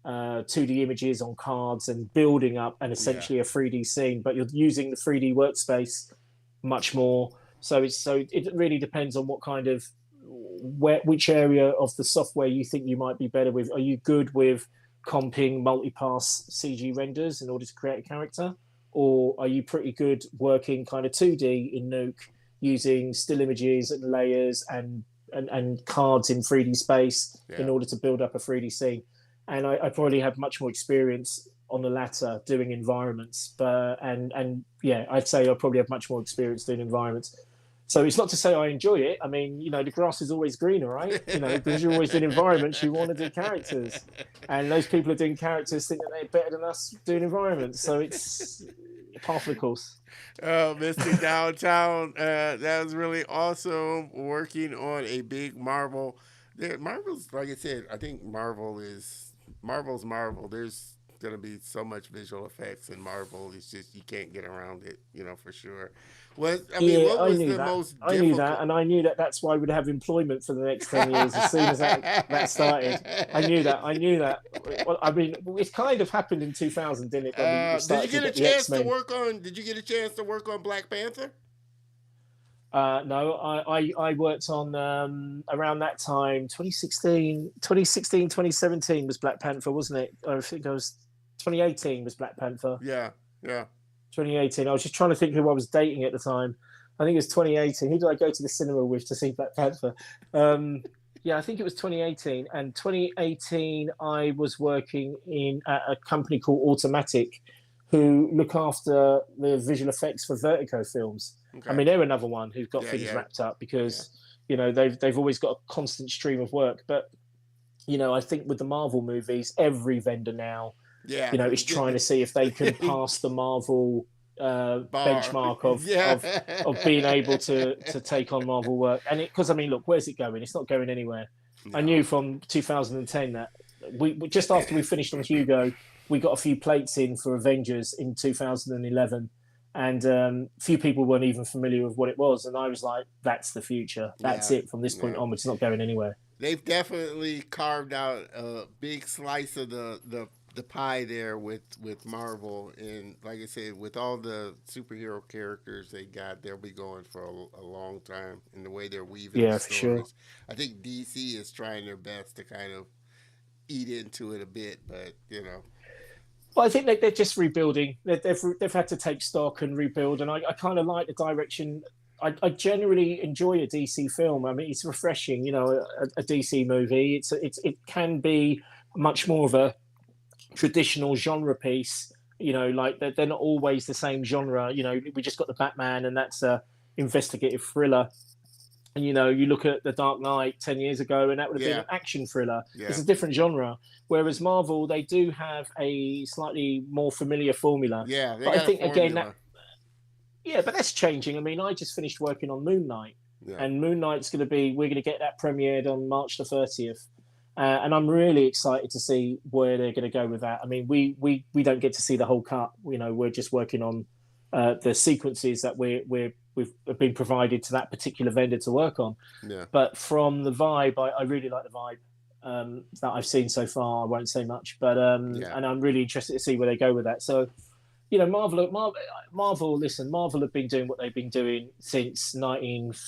2D images on cards and building up and essentially a 3D scene. But you're using the 3D workspace much more. So it really depends on what kind of which area of the software you think you might be better with. Are you good with comping multi-pass CG renders in order to create a character? Or are you pretty good working kind of 2D in Nuke, using still images and layers and cards in 3D space in order to build up a 3D scene? And I probably have much more experience on the latter doing environments. I'd say I probably have much more experience doing environments. So it's not to say I enjoy it. I mean, you know, the grass is always greener, right? You know, because you're always doing environments, you want to do characters. And those people who are doing characters think that they're better than us doing environments. So it's par for the course. Oh, Mr. Downtown, that was really awesome working on a big Marvel. Marvel's, like I said, I think Marvel's Marvel. There's going to be so much visual effects in Marvel. It's just, you can't get around it, you know, for sure. What was the most difficult? I knew that, and I knew that that's why we'd have employment for the next 10 years as soon as that started. I knew that. Well, I mean, it kind of happened in 2000, didn't it? Did you get a chance to work on Black Panther? No, I worked on around that time, 2016, 2017 was Black Panther, wasn't it? I think it was 2018 was Black Panther. Yeah. 2018. I was just trying to think who I was dating at the time. I think it was 2018. Who did I go to the cinema with to see Black Panther? I think it was 2018. And 2018, I was working in a company called Automatic, who look after the visual effects for Vertigo films. Okay. I mean, they're another one who's got things wrapped up because you know they've always got a constant stream of work. But you know, I think with the Marvel movies, every vendor now, you know, is trying to see if they can pass the Marvel benchmark of being able to take on Marvel work. And because I mean, look, where's it going? It's not going anywhere. No. I knew from 2010 that we just after we finished on Hugo, we got a few plates in for Avengers in 2011. And few people weren't even familiar with what it was. And I was like, that's the future. That's it. From this point onwards, it's not going anywhere. They've definitely carved out a big slice of the pie there with Marvel. And like I said, with all the superhero characters they got, they'll be going for a long time in the way they're weaving the stories. For sure. I think DC is trying their best to kind of eat into it a bit, but, you know. Well, I think they're just rebuilding. They've had to take stock and rebuild, and I kind of like the direction. I generally enjoy a DC film. I mean, it's refreshing, you know, a DC movie. It can be much more of a traditional genre piece. You know, like they're not always the same genre. You know, we just got the Batman, and that's a investigative thriller. And you look at The Dark Knight 10 years ago, and that would have been an action thriller. Yeah. It's a different genre. Whereas Marvel, they do have a slightly more familiar formula. Yeah, they but got I think a again formula. but that's changing. I mean, I just finished working on Moon Knight, Yeah. and Moon Knight's we're going to get that premiered on March the 30th. And I'm really excited to see where they're going to go with that. I mean, we don't get to see the whole cut. We're just working on the sequences that we've been provided to that particular vendor to work on. Yeah. But from the vibe, I really like the vibe that I've seen so far. I won't say much, but and I'm really interested to see where they go with that. So, Marvel. Listen, Marvel have been doing what they've been doing since 40s,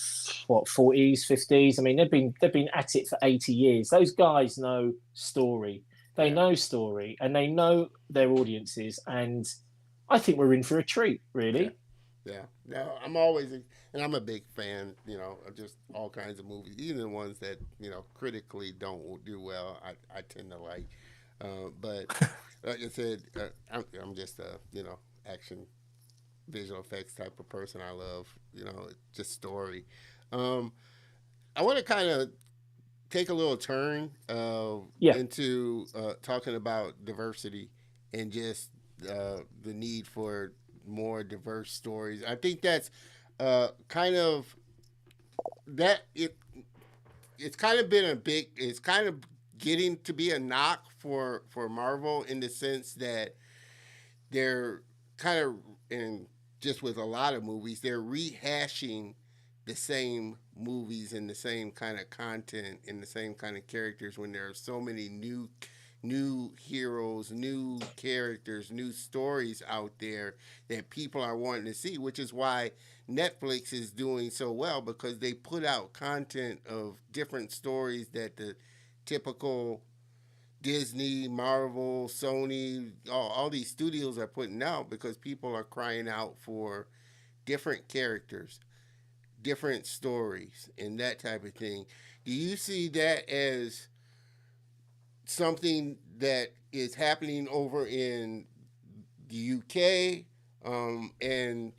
50s. I mean, they've been at it for 80 years. Those guys know story. They know story, and they know their audiences. And I think we're in for a treat, really. Yeah. No, I'm always, and I'm a big fan, of just all kinds of movies, even the ones that, critically don't do well. I tend to like, but like I said, I'm just a, action, visual effects type of person. I love, just story. I want to kind of take a little turn into talking about diversity and just the need for more diverse stories. I think that's kind of that it's kind of been it's kind of getting to be a knock for Marvel in the sense that they're kind of, and just with a lot of movies, they're rehashing the same movies and the same kind of content and the same kind of characters when there are so many new heroes, new characters, new stories out there that people are wanting to see, which is why Netflix is doing so well, because they put out content of different stories that the typical Disney, Marvel, Sony, all these studios are putting out, because people are crying out for different characters, different stories, and that type of thing. Do you see that as something that is happening over in the UK? And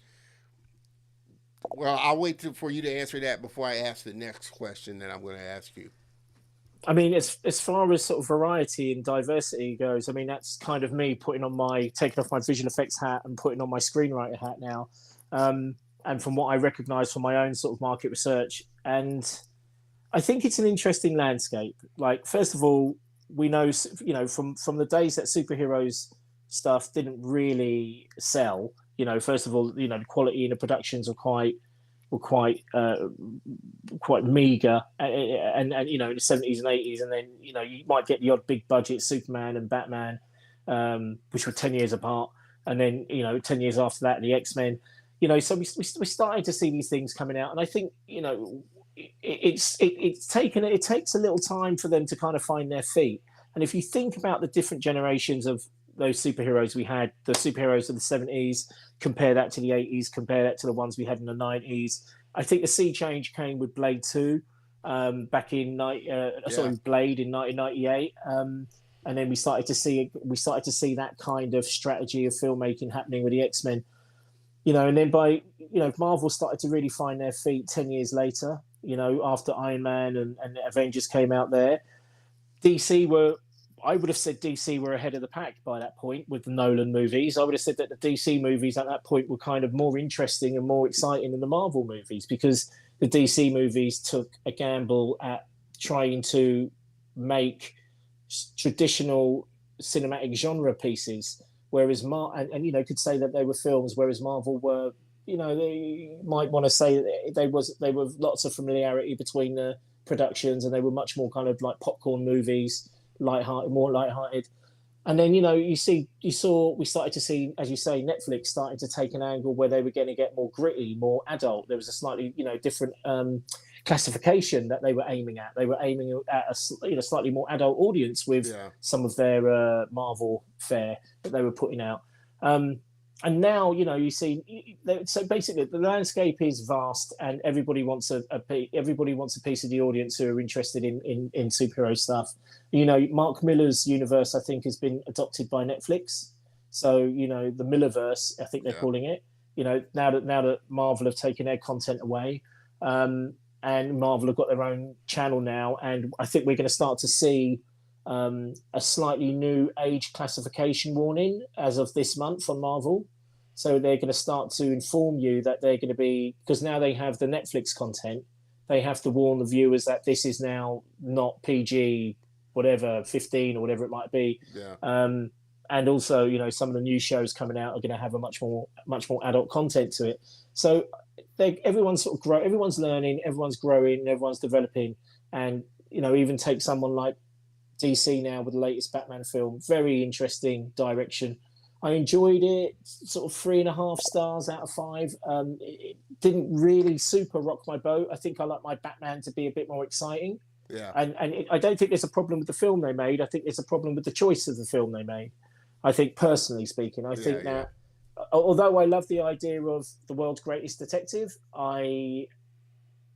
well, I'll wait for you to answer that before I ask the next question that I'm going to ask you. I mean, as far as sort of variety and diversity goes, I mean, that's kind of me taking off my visual effects hat and putting on my screenwriter hat now. And from what I recognize from my own sort of market research, and I think it's an interesting landscape. Like, first of all, we know, from the days that superheroes stuff didn't really sell, first of all, the quality in the productions were quite meager, and in the 70s and 80s, and then you might get the odd big budget Superman and Batman, which were 10 years apart, and then 10 years after that the X-Men, so we started to see these things coming out, and I think it takes a little time for them to kind of find their feet. And if you think about the different generations of those superheroes we had, the superheroes of the 70s, compare that to the 80s, compare that to the ones we had in the 90s. I think the sea change came with Blade 2 back in Blade in 1998. And then we started to see that kind of strategy of filmmaking happening with the X-Men. And then by Marvel started to really find their feet 10 years later, after Iron Man and Avengers came out there. I would have said DC were ahead of the pack by that point with the Nolan movies. I would have said that the DC movies at that point were kind of more interesting and more exciting than the Marvel movies, because the DC movies took a gamble at trying to make traditional cinematic genre pieces, whereas could say that they were films, whereas Marvel were, they might want to say that they were lots of familiarity between the productions, and they were much more kind of like popcorn movies, more lighthearted. And then we started to see, as you say, Netflix starting to take an angle where they were going to get more gritty, more adult. There was a slightly different classification that they were aiming at. They were aiming at a slightly more adult audience with some of their Marvel fare that they were putting out. And now, you see, so basically the landscape is vast, and everybody wants a piece of the audience who are interested in superhero stuff. Mark Millar's universe, I think, has been adopted by Netflix. So, the Millerverse, I think they're calling it. Now that Marvel have taken their content away, and Marvel have got their own channel now, and I think we're going to start to see a slightly new age classification warning as of this month on Marvel. So they're going to start to inform you that they're going to be, because now they have the Netflix content, they have to warn the viewers that this is now not PG, whatever, 15 or whatever it might be. Yeah. And also, you know, some of the new shows coming out are going to have a much more adult content to it. So everyone's sort of everyone's learning, everyone's growing, everyone's developing. And, you know, even take someone like DC now with the latest Batman film, very interesting direction. I enjoyed it, sort of 3.5 stars out of 5. It didn't really super rock my boat. I think I like my Batman to be a bit more exciting. Yeah. And I don't think there's a problem with the film they made. I think there's a problem with the choice of the film they made. I think, personally speaking, I think that although I love the idea of the world's greatest detective, I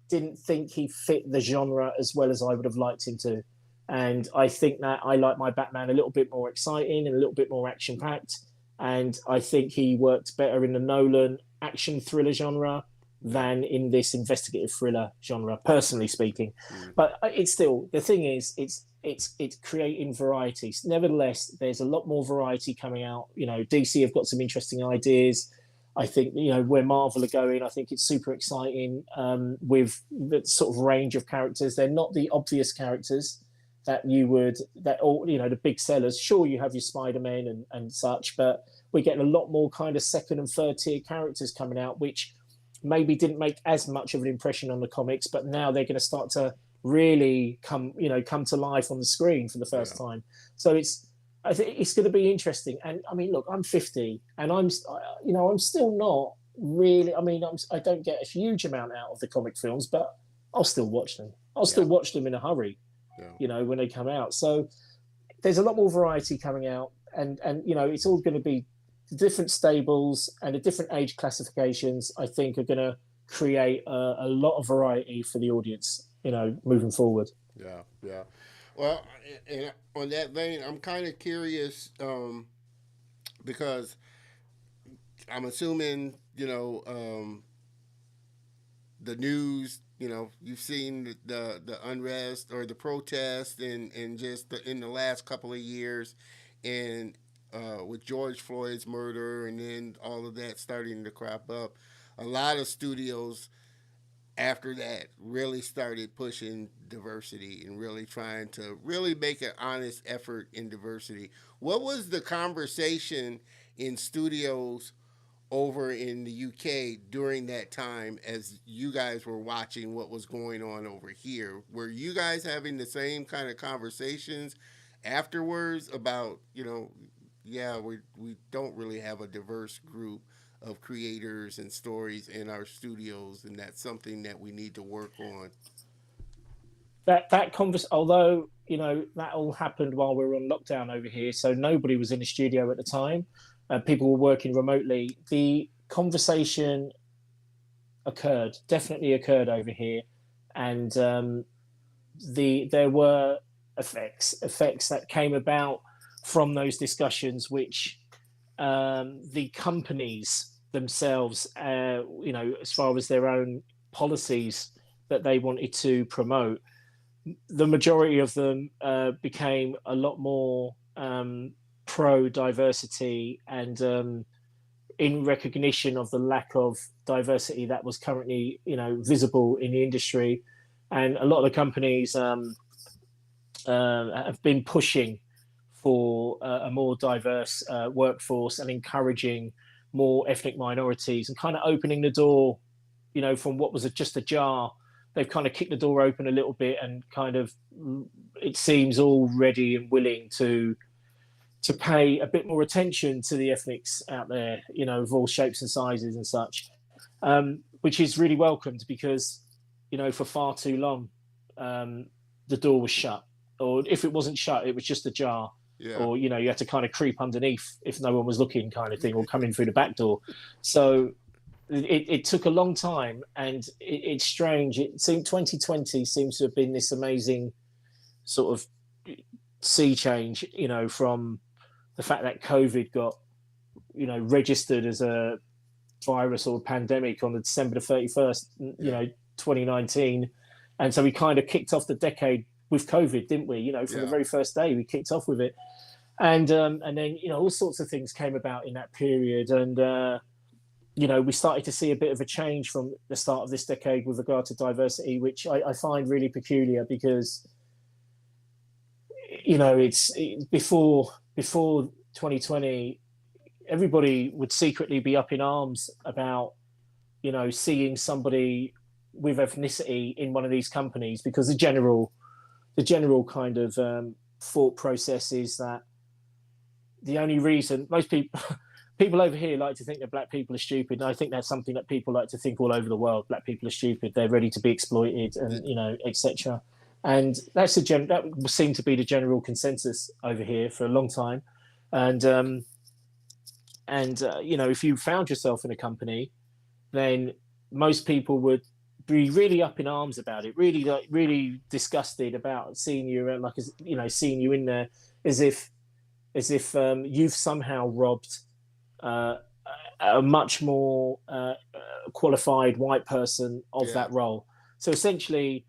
didn't think he fit the genre as well as I would have liked him to. And I think that I like my Batman a little bit more exciting and a little bit more action-packed. And I think he worked better in the Nolan action thriller genre than in this investigative thriller genre, personally speaking. But it's still, the thing is, it's creating variety. Nevertheless, there's a lot more variety coming out. You know, DC have got some interesting ideas. I think, you know, where Marvel are going, I think it's super exciting with the sort of range of characters. They're not the obvious characters that all, you know, the big sellers. Sure, you have your Spider-Man and such, but we're getting a lot more kind of second and third tier characters coming out, which maybe didn't make as much of an impression on the comics, but now they're going to start to really come to life on the screen for the first time. So I think it's going to be interesting. And I mean, look, I'm 50 and I'm still not really, I don't get a huge amount out of the comic films, but I'll still watch them. I'll still watch them in a hurry, you know, when they come out. So there's a lot more variety coming out, and you know, it's all going to be different stables and the different age classifications. I think are going to create a lot of variety for the audience, you know, moving forward. Yeah. Well, and on that vein, I'm kind of curious because I'm assuming, you know, the news, you know, you've seen the unrest or the protest and just in the last couple of years, and with George Floyd's murder and then all of that starting to crop up, a lot of studios after that really started pushing diversity and really trying to really make an honest effort in diversity. What was the conversation in studios over in the UK during that time as you guys were watching what was going on over here? Were you guys having the same kind of conversations afterwards about, you know, we don't really have a diverse group of creators and stories in our studios, and that's something that we need to work on? That conversation, although, you know, that all happened while we were on lockdown over here, so nobody was in the studio at the time. People were working remotely. The conversation definitely occurred over here, and there were effects that came about from those discussions, which the companies themselves, you know, as far as their own policies that they wanted to promote, the majority of them became a lot more pro-diversity and in recognition of the lack of diversity that was currently, you know, visible in the industry. And a lot of the companies have been pushing for a more diverse workforce and encouraging more ethnic minorities and kind of opening the door, you know, from what was just ajar. They've kind of kicked the door open a little bit and kind of, it seems, all ready and willing to pay a bit more attention to the ethnics out there, you know, of all shapes and sizes and such, which is really welcomed because, you know, for far too long, the door was shut. Or if it wasn't shut, it was just ajar. Yeah. Or, you know, you had to kind of creep underneath if no one was looking, kind of thing, or come in through the back door. So it took a long time, and it's strange. It seemed 2020 seems to have been this amazing sort of sea change, you know, from the fact that COVID got, you know, registered as a virus or a pandemic on the December the 31st, you know, 2019, and so we kind of kicked off the decade with COVID, didn't we? From the very first day, we kicked off with it, and then all sorts of things came about in that period, and we started to see a bit of a change from the start of this decade with regard to diversity, which I find really peculiar because it's before 2020, everybody would secretly be up in arms about seeing somebody with ethnicity in one of these companies, because the general kind of thought process is that the only reason most people over here like to think that black people are stupid, and I think that's something that people like to think all over the world. Black people are stupid, they're ready to be exploited, and etc. And that seemed to be the general consensus over here for a long time. And if you found yourself in a company, then most people would be really up in arms about it, really disgusted about seeing you around, seeing you in there as if you've somehow robbed a much more qualified white person of that role. So essentially,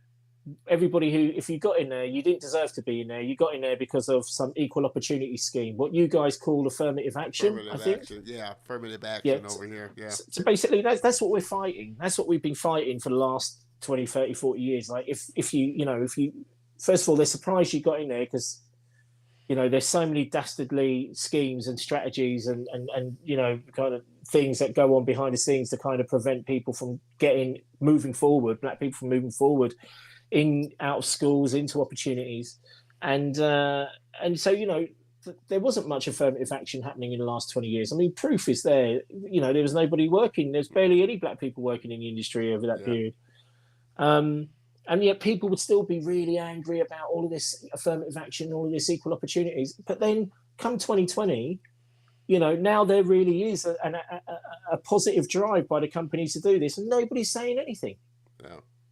everybody if you got in there, you didn't deserve to be in there. You got in there because of some equal opportunity scheme, what you guys call affirmative action. Affirmative action over here. Yeah. So basically, that's what we're fighting. That's what we've been fighting for the last 20, 30, 40 years. Like if you first of all, they're surprised you got in there because there's so many dastardly schemes and strategies and kind of things that go on behind the scenes to kind of prevent people from moving forward, black people from moving forward out of schools into opportunities, and so there wasn't much affirmative action happening in the last 20 years. I mean, proof is there. There was nobody working. There's barely any black people working in the industry over that period. And yet people would still be really angry about all of this affirmative action, all of this equal opportunities. But then come 2020, now there really is a positive drive by the companies to do this, and nobody's saying anything.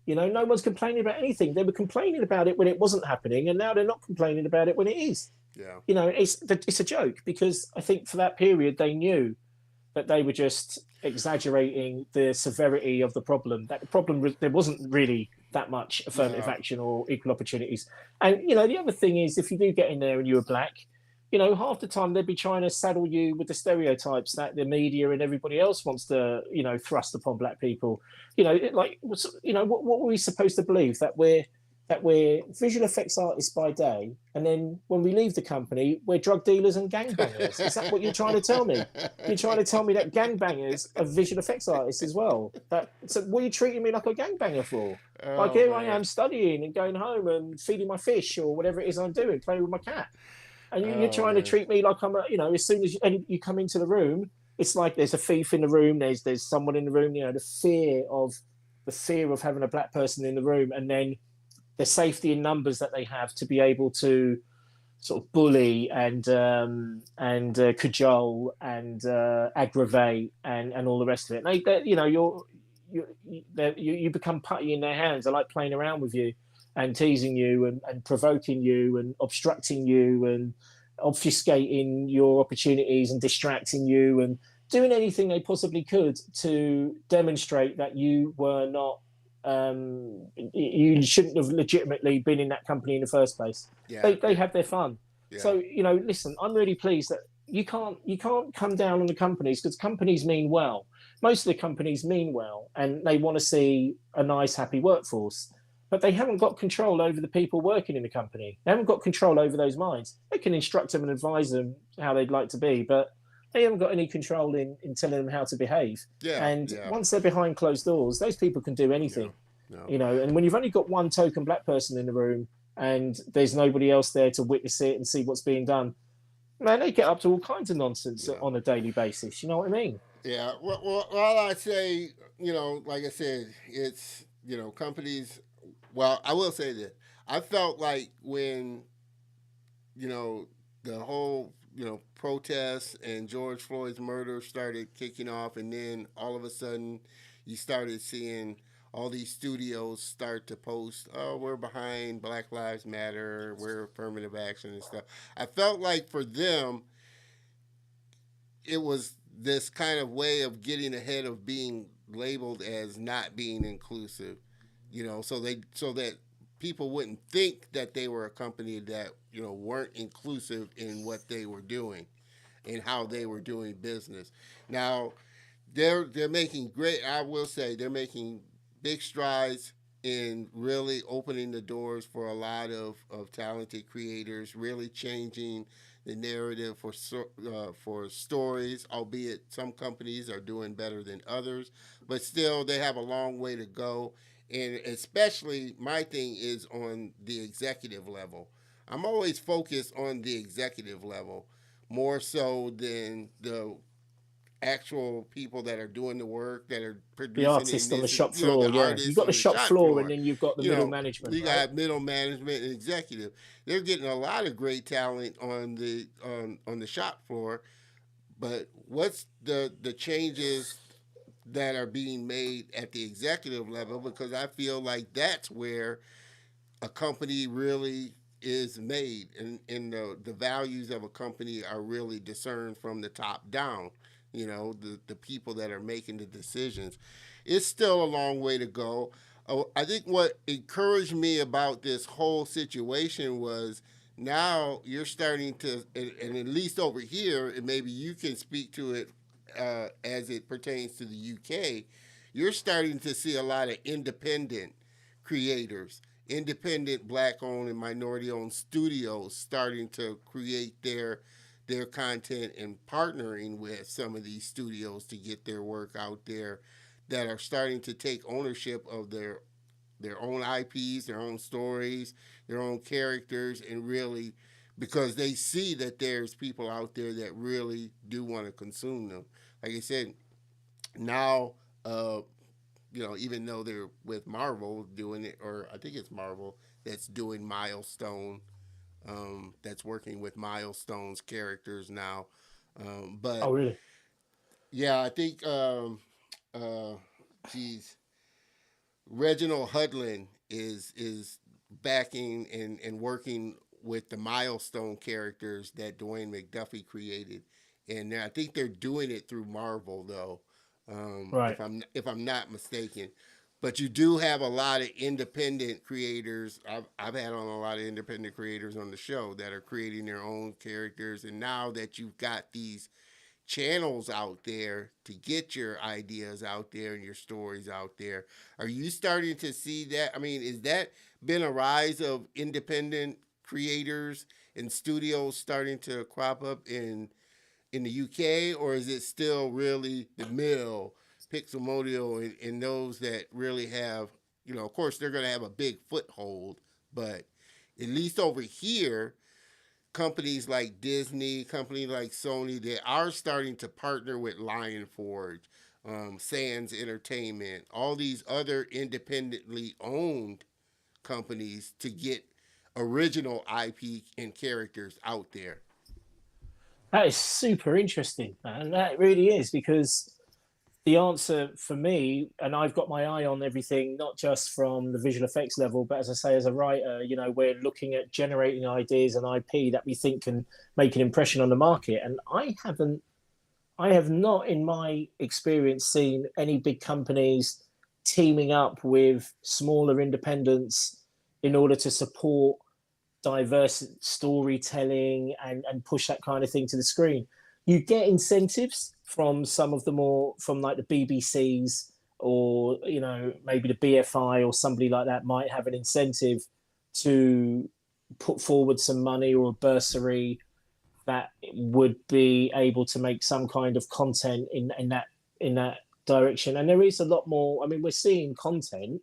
No one's complaining about anything. They were complaining about it when it wasn't happening, and now they're not complaining about it when it is. It's a joke, because I think for that period they knew that they were just exaggerating the severity of the problem. That the problem, there wasn't really that much affirmative action or equal opportunities. And the other thing is, if you do get in there and you were black, half the time they'd be trying to saddle you with the stereotypes that the media and everybody else wants to thrust upon black people. What were we supposed to believe? That we're visual effects artists by day, and then when we leave the company, we're drug dealers and gangbangers. Is that what you're trying to tell me? You're trying to tell me that gangbangers are visual effects artists as well? So what are you treating me like a gangbanger for? I am studying and going home and feeding my fish or whatever it is I'm doing, playing with my cat. And you're trying to treat me like I'm as soon as you come into the room, it's like there's a thief in the room, there's someone in the room, the fear of having a black person in the room, and then the safety in numbers that they have to be able to sort of bully and cajole and aggravate and all the rest of it. And you become putty in their hands. They like playing around with you and teasing you and provoking you and obstructing you and obfuscating your opportunities and distracting you and doing anything they possibly could to demonstrate that you were not you shouldn't have legitimately been in that company in the first place. They have their fun. So listen, I'm really pleased that you can't come down on the companies, because companies mean well. Most of the companies mean well, and they want to see a nice, happy workforce, but they haven't got control over the people working in the company. They haven't got control over those minds. They can instruct them and advise them how they'd like to be, but they haven't got any control in telling them how to behave. Once they're behind closed doors, those people can do anything. And when you've only got one token black person in the room and there's nobody else there to witness it and see what's being done, man, they get up to all kinds of nonsense on a daily basis. You know what I mean? Yeah. Well, I say, like I said, it's, companies. Well, I will say this. I felt like when, the whole, protests and George Floyd's murder started kicking off, and then all of a sudden you started seeing all these studios start to post, oh, we're behind Black Lives Matter, we're affirmative action and stuff. I felt like for them, it was this kind of way of getting ahead of being labeled as not being inclusive. so that people wouldn't think that they were a company that weren't inclusive in what they were doing and how they were doing business. Now they're making great. I will say they're making big strides in really opening the doors for a lot of talented creators, really changing the narrative for stories. Albeit some companies are doing better than others, but still they have a long way to go. And especially my thing is on the executive level. I'm always focused on the executive level more so than the actual people that are doing the work, that are The producing it, and artist on the this, shop the floor, yeah. You've artists got the on the shop shop floor, and floor. then you've got the middle management, You right? got middle management and executive. They're getting a lot of great talent on the shop floor. But what's the changes that are being made at the executive level? Because I feel like that's where a company really is made, and the values of a company are really discerned from the top down. The people that are making the decisions. It's still a long way to go. I think what encouraged me about this whole situation was now you're starting to, and at least over here, and maybe you can speak to it as it pertains to the UK, you're starting to see a lot of independent creators, independent black owned and minority owned studios starting to create their content and partnering with some of these studios to get their work out there, that are starting to take ownership of their own IPs, their own stories, their own characters, and really, because they see that there's people out there that really do want to consume them. Like I said, now even though they're with Marvel doing it, or I think it's Marvel that's doing Milestone, that's working with Milestone's characters now. But Oh, really? yeah, I think, uh, geez, Reginald Hudlin is backing and working with the Milestone characters that Dwayne McDuffie created, and I think they're doing it through Marvel though, Right. if I'm not mistaken. But you do have a lot of independent creators. I've had on a lot of independent creators on the show that are creating their own characters, and now that you've got these channels out there to get your ideas out there and your stories out there. Are you starting to see that? I mean, is that been a rise of independent creators and studios starting to crop up in the UK, or is it still really the mill, Pixomondo, and those that really have, of course they're going to have a big foothold, but at least over here, companies like Disney, companies like Sony, they are starting to partner with Lion Forge, Sands Entertainment, all these other independently owned companies to get original IP and characters out there. That is super interesting, man. That really is, because the answer for me, and I've got my eye on everything, not just from the visual effects level, but as I say, as a writer, we're looking at generating ideas and IP that we think can make an impression on the market. And I have not, in my experience, seen any big companies teaming up with smaller independents in order to support diverse storytelling and push that kind of thing to the screen. You get incentives from some of the more, from like the BBCs, or maybe the BFI or somebody like that might have an incentive to put forward some money or a bursary that would be able to make some kind of content in that direction. And there is a lot more. I mean, we're seeing content.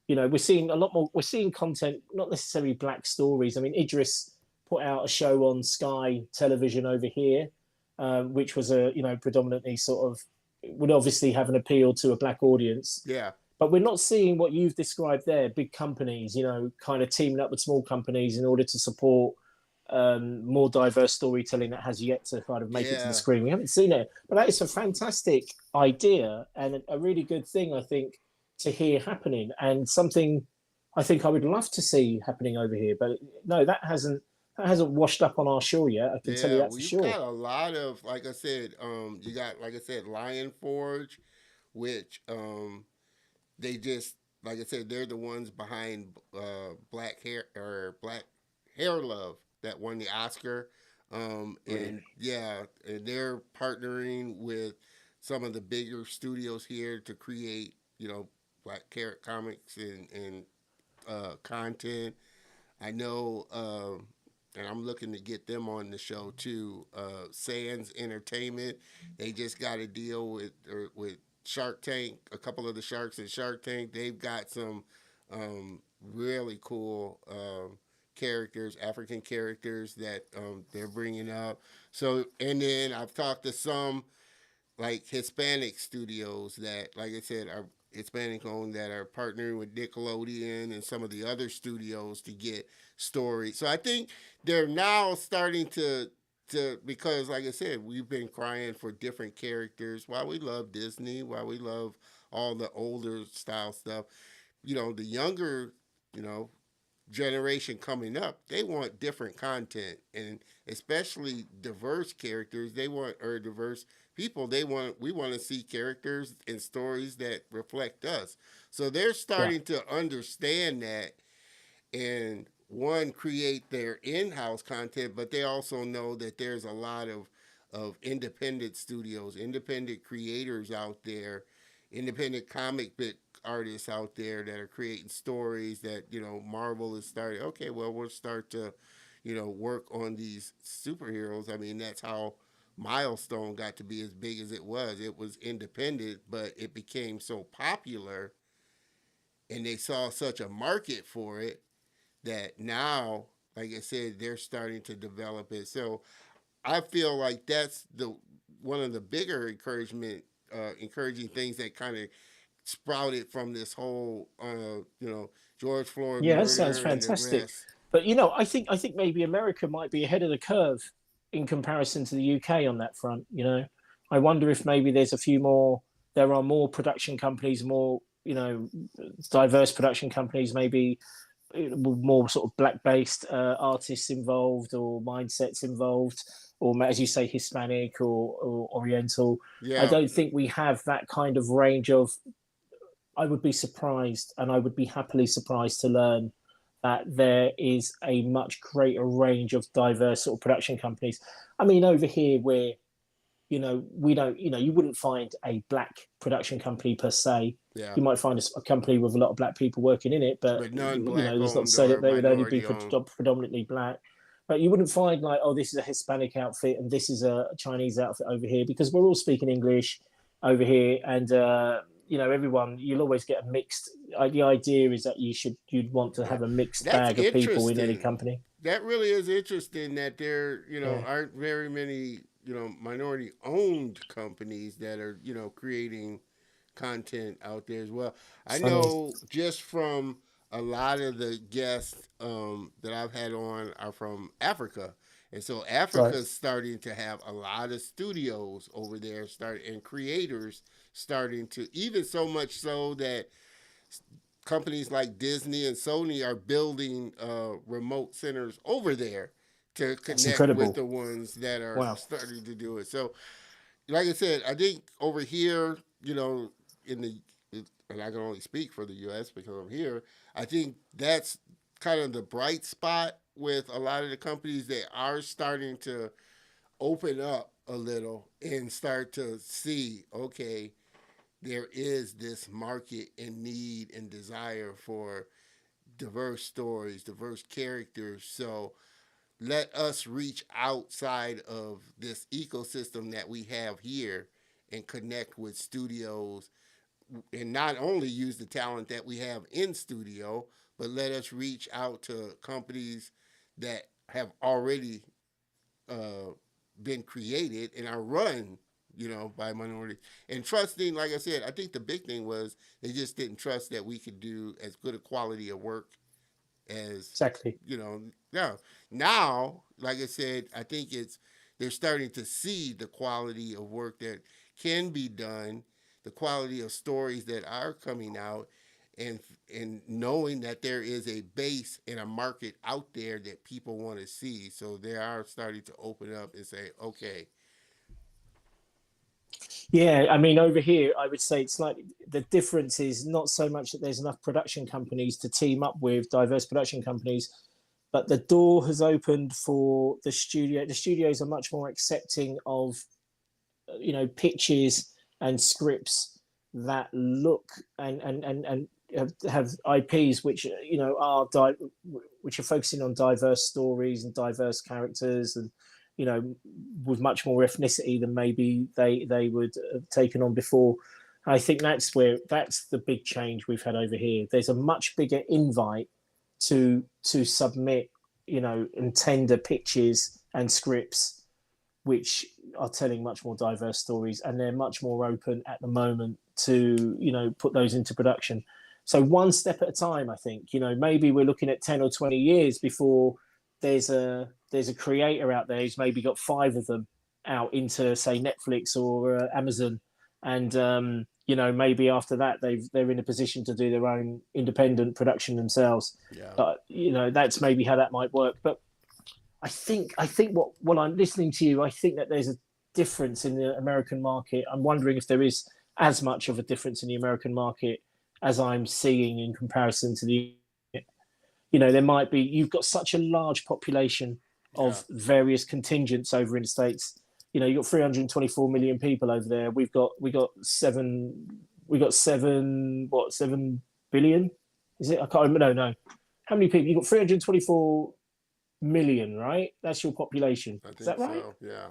We're seeing a lot more. We're seeing content, not necessarily black stories. I mean, Idris put out a show on Sky Television over here, which was a predominantly sort of, would obviously have an appeal to a black audience. Yeah. But we're not seeing what you've described there. Big companies, kind of teaming up with small companies in order to support more diverse storytelling that has yet to kind of make it to the Yeah. screen. We haven't seen it, but that is a fantastic idea and a really good thing, I think, to hear happening, and something I think I would love to see happening over here. But no, that hasn't washed up on our shore yet. I can tell you Yeah, that well, for you've sure. got a lot of, like I said, you got, like I said, Lion Forge, which they just like I said, they're the ones behind Black Hair Love that won the Oscar. Brilliant. And yeah, and they're partnering with some of the bigger studios here to create, Black Carrot comics and content. I know, and I'm looking to get them on the show too. Sands Entertainment, they just got a deal with Shark Tank. A couple of the sharks in Shark Tank, they've got some really cool characters, African characters that they're bringing up. So, and then I've talked to some like Hispanic studios that, like I said, are Hispanic owned that are partnering with Nickelodeon and some of the other studios to get stories. So I think they're now starting to because, like I said, we've been crying for different characters. While we love Disney, while we love all the older style stuff, the younger, you know, generation coming up, they want different content, and especially diverse characters. They want, or diverse people. We want to see characters and stories that reflect us. So they're Yeah. starting to understand that and one create their in-house content, but they also know that there's a lot of independent studios, independent creators out there, independent comic book artists out there that are creating stories that Marvel is starting. Okay, well, we'll start to work on these superheroes. I mean, that's how Milestone got to be as big as it was. It was independent, but it became so popular, and they saw such a market for it that now, like I said, they're starting to develop it. So I feel like that's the one of the bigger encouraging things that kind of sprouted from this whole, George Floyd Yeah, that sounds murder and the fantastic. rest. But I think maybe America might be ahead of the curve in comparison to the UK on that front. I wonder if maybe there are more production companies, more diverse production companies, maybe more sort of black-based artists involved or mindsets involved, or as you say, Hispanic or Oriental. I Yeah, don't think we have that kind of range of. I would be surprised, and I would be happily surprised to learn that there is a much greater range of diverse sort of production companies. I mean, over here, where we don't, you wouldn't find a black production company per se. yeah, You might find a company with a lot of black people working in it, but but none black there's not to owned say that or they would only be minority owned. predominantly black. But you wouldn't find like, oh, this is a Hispanic outfit and this is a Chinese outfit over here, because we're all speaking English over here, and everyone, you'll always get a mixed. The idea is that you'd want to Yeah, have a mixed that's bag of people in any interesting. company. That really is interesting that there, Yeah, aren't very many, minority owned companies that are, creating content out there as well. I funny. know just from a lot of the guests that I've had on are from Africa. And so Right. Africa's starting to have a lot of studios over there and creators starting to, even so much so that companies like Disney and Sony are building remote centers over there to That's connect with incredible. the ones that are Wow. starting to do it. So, like I said, I think over here, in the, and I can only speak for the U.S. because I'm here. I think that's kind of the bright spot with a lot of the companies that are starting to open up a little and start to see, okay, there is this market and need and desire for diverse stories, diverse characters. So let us reach outside of this ecosystem that we have here and connect with studios, and not only use the talent that we have in studio, but let us reach out to companies that have already uh, been created and are run, by minorities. And trusting, like I said, I think the big thing was they just didn't trust that we could do as good a quality of work as, Exactly. yeah. Now, like I said, I think they're starting to see the quality of work that can be done, the quality of stories that are coming out, and knowing that there is a base and a market out there that people want to see. So they are starting to open up and say, okay, Yeah, I mean, over here, I would say it's like the difference is not so much that there's enough production companies to team up with diverse production companies, but the door has opened for the studio. The studios are much more accepting of, pitches and scripts that look and have IPs which which are focusing on diverse stories and diverse characters and with much more ethnicity than maybe they would have taken on before. I think that's the big change we've had over here. There's a much bigger invite to submit, and tender pitches and scripts which are telling much more diverse stories, and they're much more open at the moment to put those into production. So one step at a time, I think. Maybe we're looking at 10 or 20 years before there's a creator out there who's maybe got 5 of them out into, say, Netflix or Amazon, and maybe after that they're in a position to do their own independent production themselves. Yeah. But that's maybe how that might work. But I think what I'm listening to you, I think that there's a difference in the American market. I'm wondering if there is as much of a difference in the American market as I'm seeing in comparison to the, there might be, you've got such a large population of various contingents over in the States. You've got 324 million people over there. We got 7 billion? Is it? I can't remember. No. How many people? You've got 324 million, right? That's your population. Is that right? So. Yeah.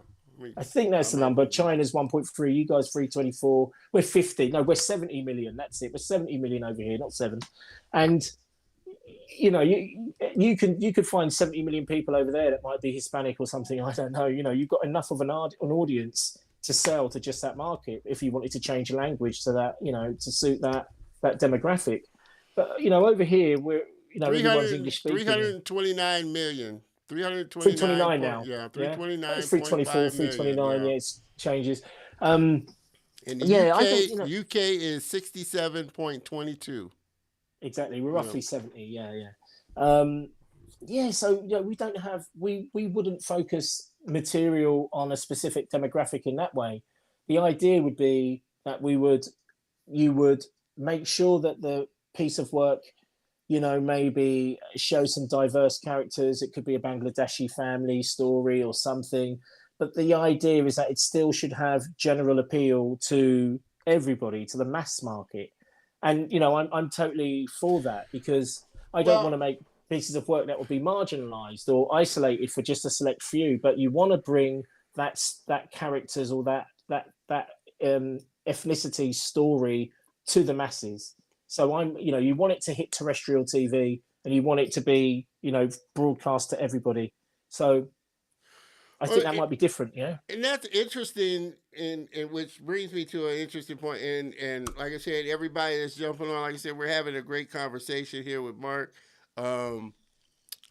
I think that's the number. China's 1.3. You guys 324. We're 50. No, we're 70 million. That's it. We're 70 million over here, not 7. And you could find 70 million people over there that might be Hispanic or something. I don't know. You've got enough of an audience to sell to just that market if you wanted to change the language to that, to suit that demographic. But over here we're everyone's English speaking. 329 million. 329 now. Yeah, 329. It's 324, 329. Yeah, it changes. In the UK is 67.22. Exactly, we're roughly 70. Yeah. So we wouldn't focus material on a specific demographic in that way. The idea would be that you would make sure that the piece of work maybe show some diverse characters. It could be a Bangladeshi family story or something. But the idea is that it still should have general appeal to everybody, to the mass market. And, I'm totally for that because I don't want to make pieces of work that will be marginalized or isolated for just a select few. But you want to bring that characters or that ethnicity story to the masses. So you want it to hit terrestrial TV and you want it to be, broadcast to everybody. So I think that might be different, And that's interesting, and which brings me to an interesting point. And like I said, everybody that's jumping on, like I said, we're having a great conversation here with Mark. But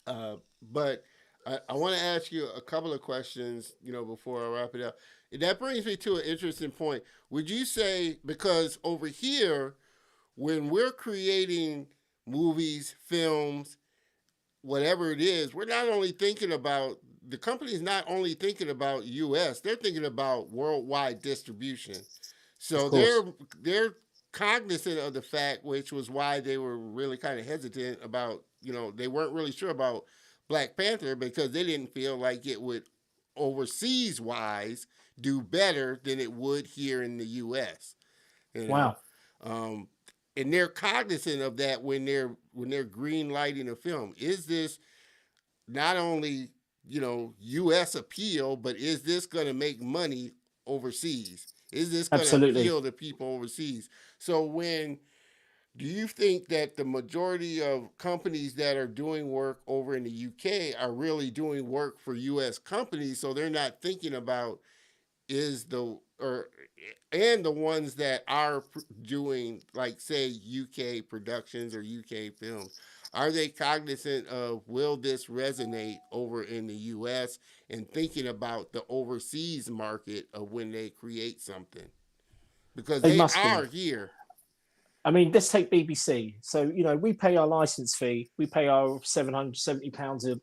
I want to ask you a couple of questions, before I wrap it up. And that brings me to an interesting point. Would you say, because over here, when we're creating movies, films, whatever it is, we're not only thinking about, the company's not only thinking about U.S., they're thinking about worldwide distribution. So they're cognizant of the fact, which was why they were really kind of hesitant about, they weren't really sure about Black Panther because they didn't feel like it would overseas-wise do better than it would here in the U.S. Wow. And they're cognizant of that when they're green lighting a film. Is this not only U.S. appeal, but is this going to make money overseas? Is this going to appeal to people overseas? So do you think that the majority of companies that are doing work over in the UK are really doing work for U.S. companies? So they're not thinking about and the ones that are doing, like, say, UK productions or UK films, are they cognizant of, will this resonate over in the U.S. and thinking about the overseas market of when they create something? Because they are here. I mean, let's take BBC. So, we pay our license fee. We pay our £770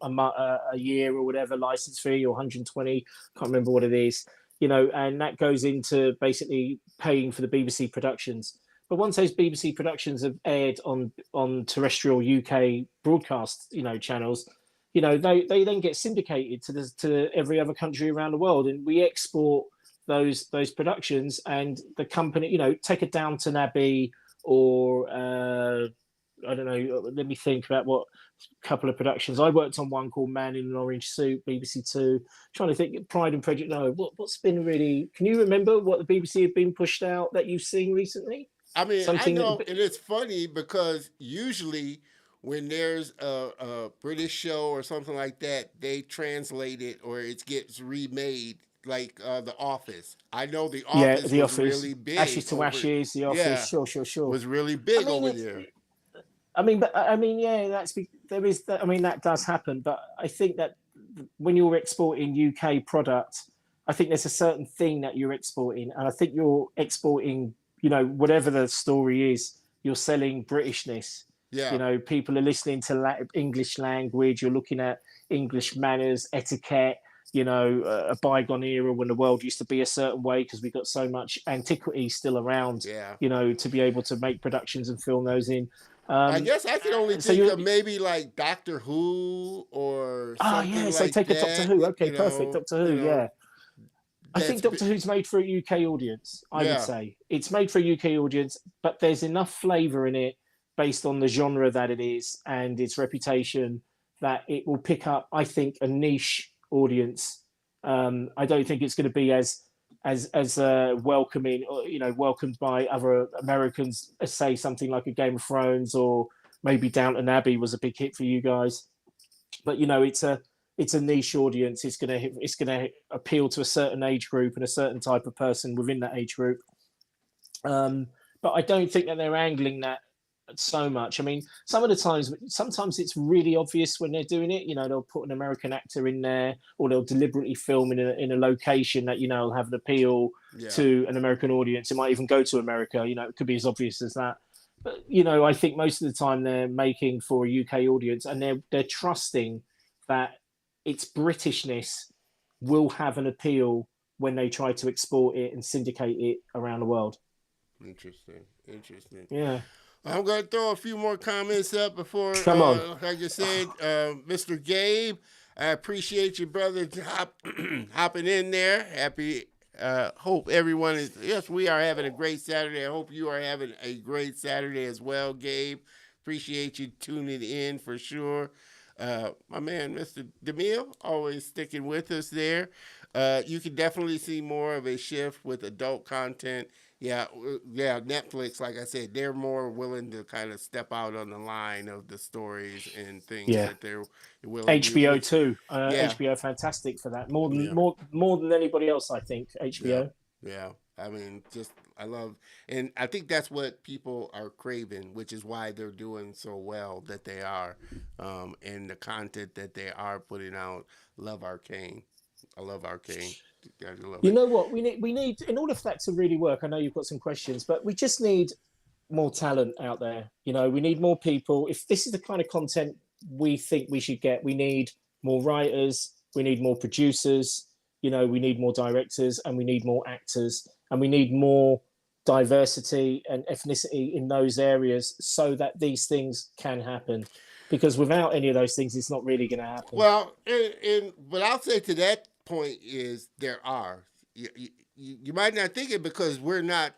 a year or whatever license fee, or 120. Can't remember what it is. and that goes into basically paying for the BBC productions. But once those BBC productions have aired on terrestrial UK broadcast, channels, they then get syndicated to every other country around the world, and we export those productions. And the company, take a Downton Abbey or I don't know. Let me think about what couple of productions. I worked on one called Man in an Orange Suit, BBC Two. Trying to think, Pride and Prejudice. No, what's been really? Can you remember what the BBC have been pushed out that you've seen recently? I mean, I Something know, that, and it's funny because usually when there's a British show or something like that, they translate it or it gets remade, like The Office. I know The yeah, Office The was Office, really big Ashes to over, Ashes, The Office, yeah, sure. was really I big mean, over there. yeah, there is that. I mean, that does happen, but I think that when you're exporting UK product, I think there's a certain thing that you're exporting, and I think you're exporting, whatever the story is, you're selling Britishness. Yeah, People are listening to English language. You're looking at English manners, etiquette. A bygone era when the world used to be a certain way because we got so much antiquity still around. yeah. To be able to make productions and film those in. I guess I can only So think you of maybe like Doctor Who or yeah, something so like take a Doctor that. Who. Okay, perfect. Doctor Who, yeah. I think That's Doctor Who's made for a UK audience, I would yeah, say. It's made for a UK audience, but there's enough flavour in it based on the genre that it is and its reputation that it will pick up, I think, a niche audience. I don't think it's going to be as welcoming, or, welcomed by other Americans as, say, something like a Game of Thrones, or maybe Downton Abbey was a big hit for you guys. But it's a niche audience. It's gonna appeal to a certain age group and a certain type of person within that age group. But I don't think that they're angling that so much. I mean, sometimes it's really obvious when they're doing it. They'll put an American actor in there, or they'll deliberately film in a location that will have an appeal yeah. to an American audience. It might even go to America. It could be as obvious as that. But I think most of the time they're making for a UK audience, and they're trusting that its Britishness will have an appeal when they try to export it and syndicate it around the world. Interesting. Yeah. I'm going to throw a few more comments up before, Come on. like I said, Mr. Gabe, I appreciate you, brother, hopping in there. Happy, hope everyone is, yes, we are having a great Saturday. I hope you are having a great Saturday as well, Gabe. Appreciate you tuning in for sure. My man, Mr. DeMille, always sticking with us there. You can definitely see more of a shift with adult content. Yeah, Netflix, like I said, they're more willing to kind of step out on the line of the stories and things that they're willing to do. HBO too. HBO fantastic for that. More than anybody else, I think. HBO. Yeah. I mean, I love, and I think that's what people are craving, which is why they're doing so well that they are, and the content that they are putting out. Love Arcane. I love Arcane. You know what we need in order for that to really work. I know you've got some questions, but we just need more talent out there. We need more people. If this is the kind of content we think we should get, we need more writers, we need more producers, we need more directors, and we need more actors, and we need more diversity and ethnicity in those areas so that these things can happen. Because without any of those things, it's not really going to happen. Well, but I'll say to that point is there are. You might not think it because they're not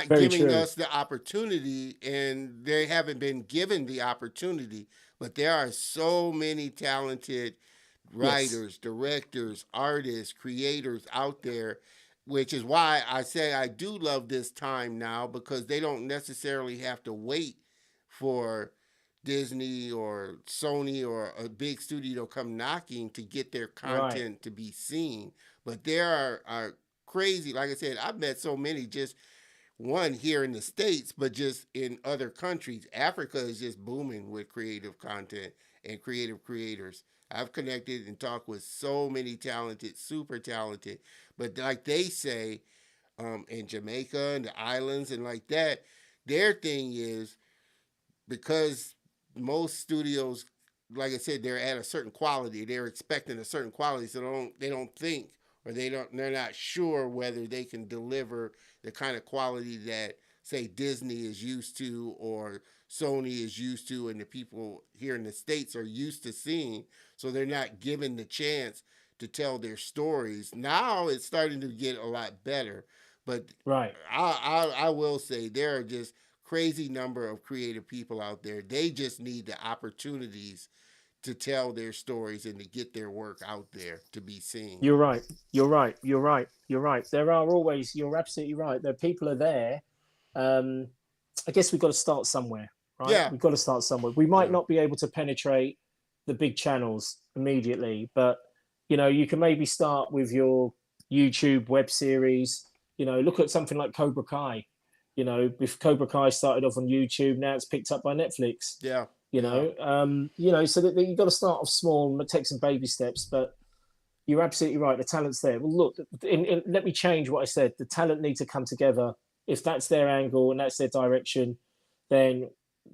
Very giving true. us the opportunity, and they haven't been given the opportunity. But there are so many talented writers, directors, artists, creators out there, which is why I say I do love this time now, because they don't necessarily have to wait for Disney or Sony or a big studio come knocking to get their content to be seen. But there are crazy, like I said, I've met so many, just one here in the States, but just in other countries. Africa is just booming with creative content and creative creators. I've connected and talked with so many talented, super talented, but like they say, in Jamaica and the islands and like that, their thing is, because most studios, like I said, they're at a certain quality. They're expecting a certain quality, so they don't think or they're not sure whether they can deliver the kind of quality that, say, Disney is used to or Sony is used to, and the people here in the States are used to seeing. So they're not given the chance to tell their stories. Now it's starting to get a lot better, but Right. I will say there are just crazy number of creative people out there. They just need the opportunities to tell their stories and to get their work out there to be seen. You're right. You're right. You're right. You're right. There are always. You're absolutely right. The people are there. I guess we've got to start somewhere, right? Yeah. We've got to start somewhere. We might Yeah. not be able to penetrate the big channels immediately, but you can maybe start with your YouTube web series. Look at something like Cobra Kai. If Cobra Kai started off on YouTube, now it's picked up by Netflix. Yeah. So that you've got to start off small and take some baby steps. But you're absolutely right. The talent's there. Well, look, let me change what I said. The talent need to come together. If that's their angle and that's their direction, then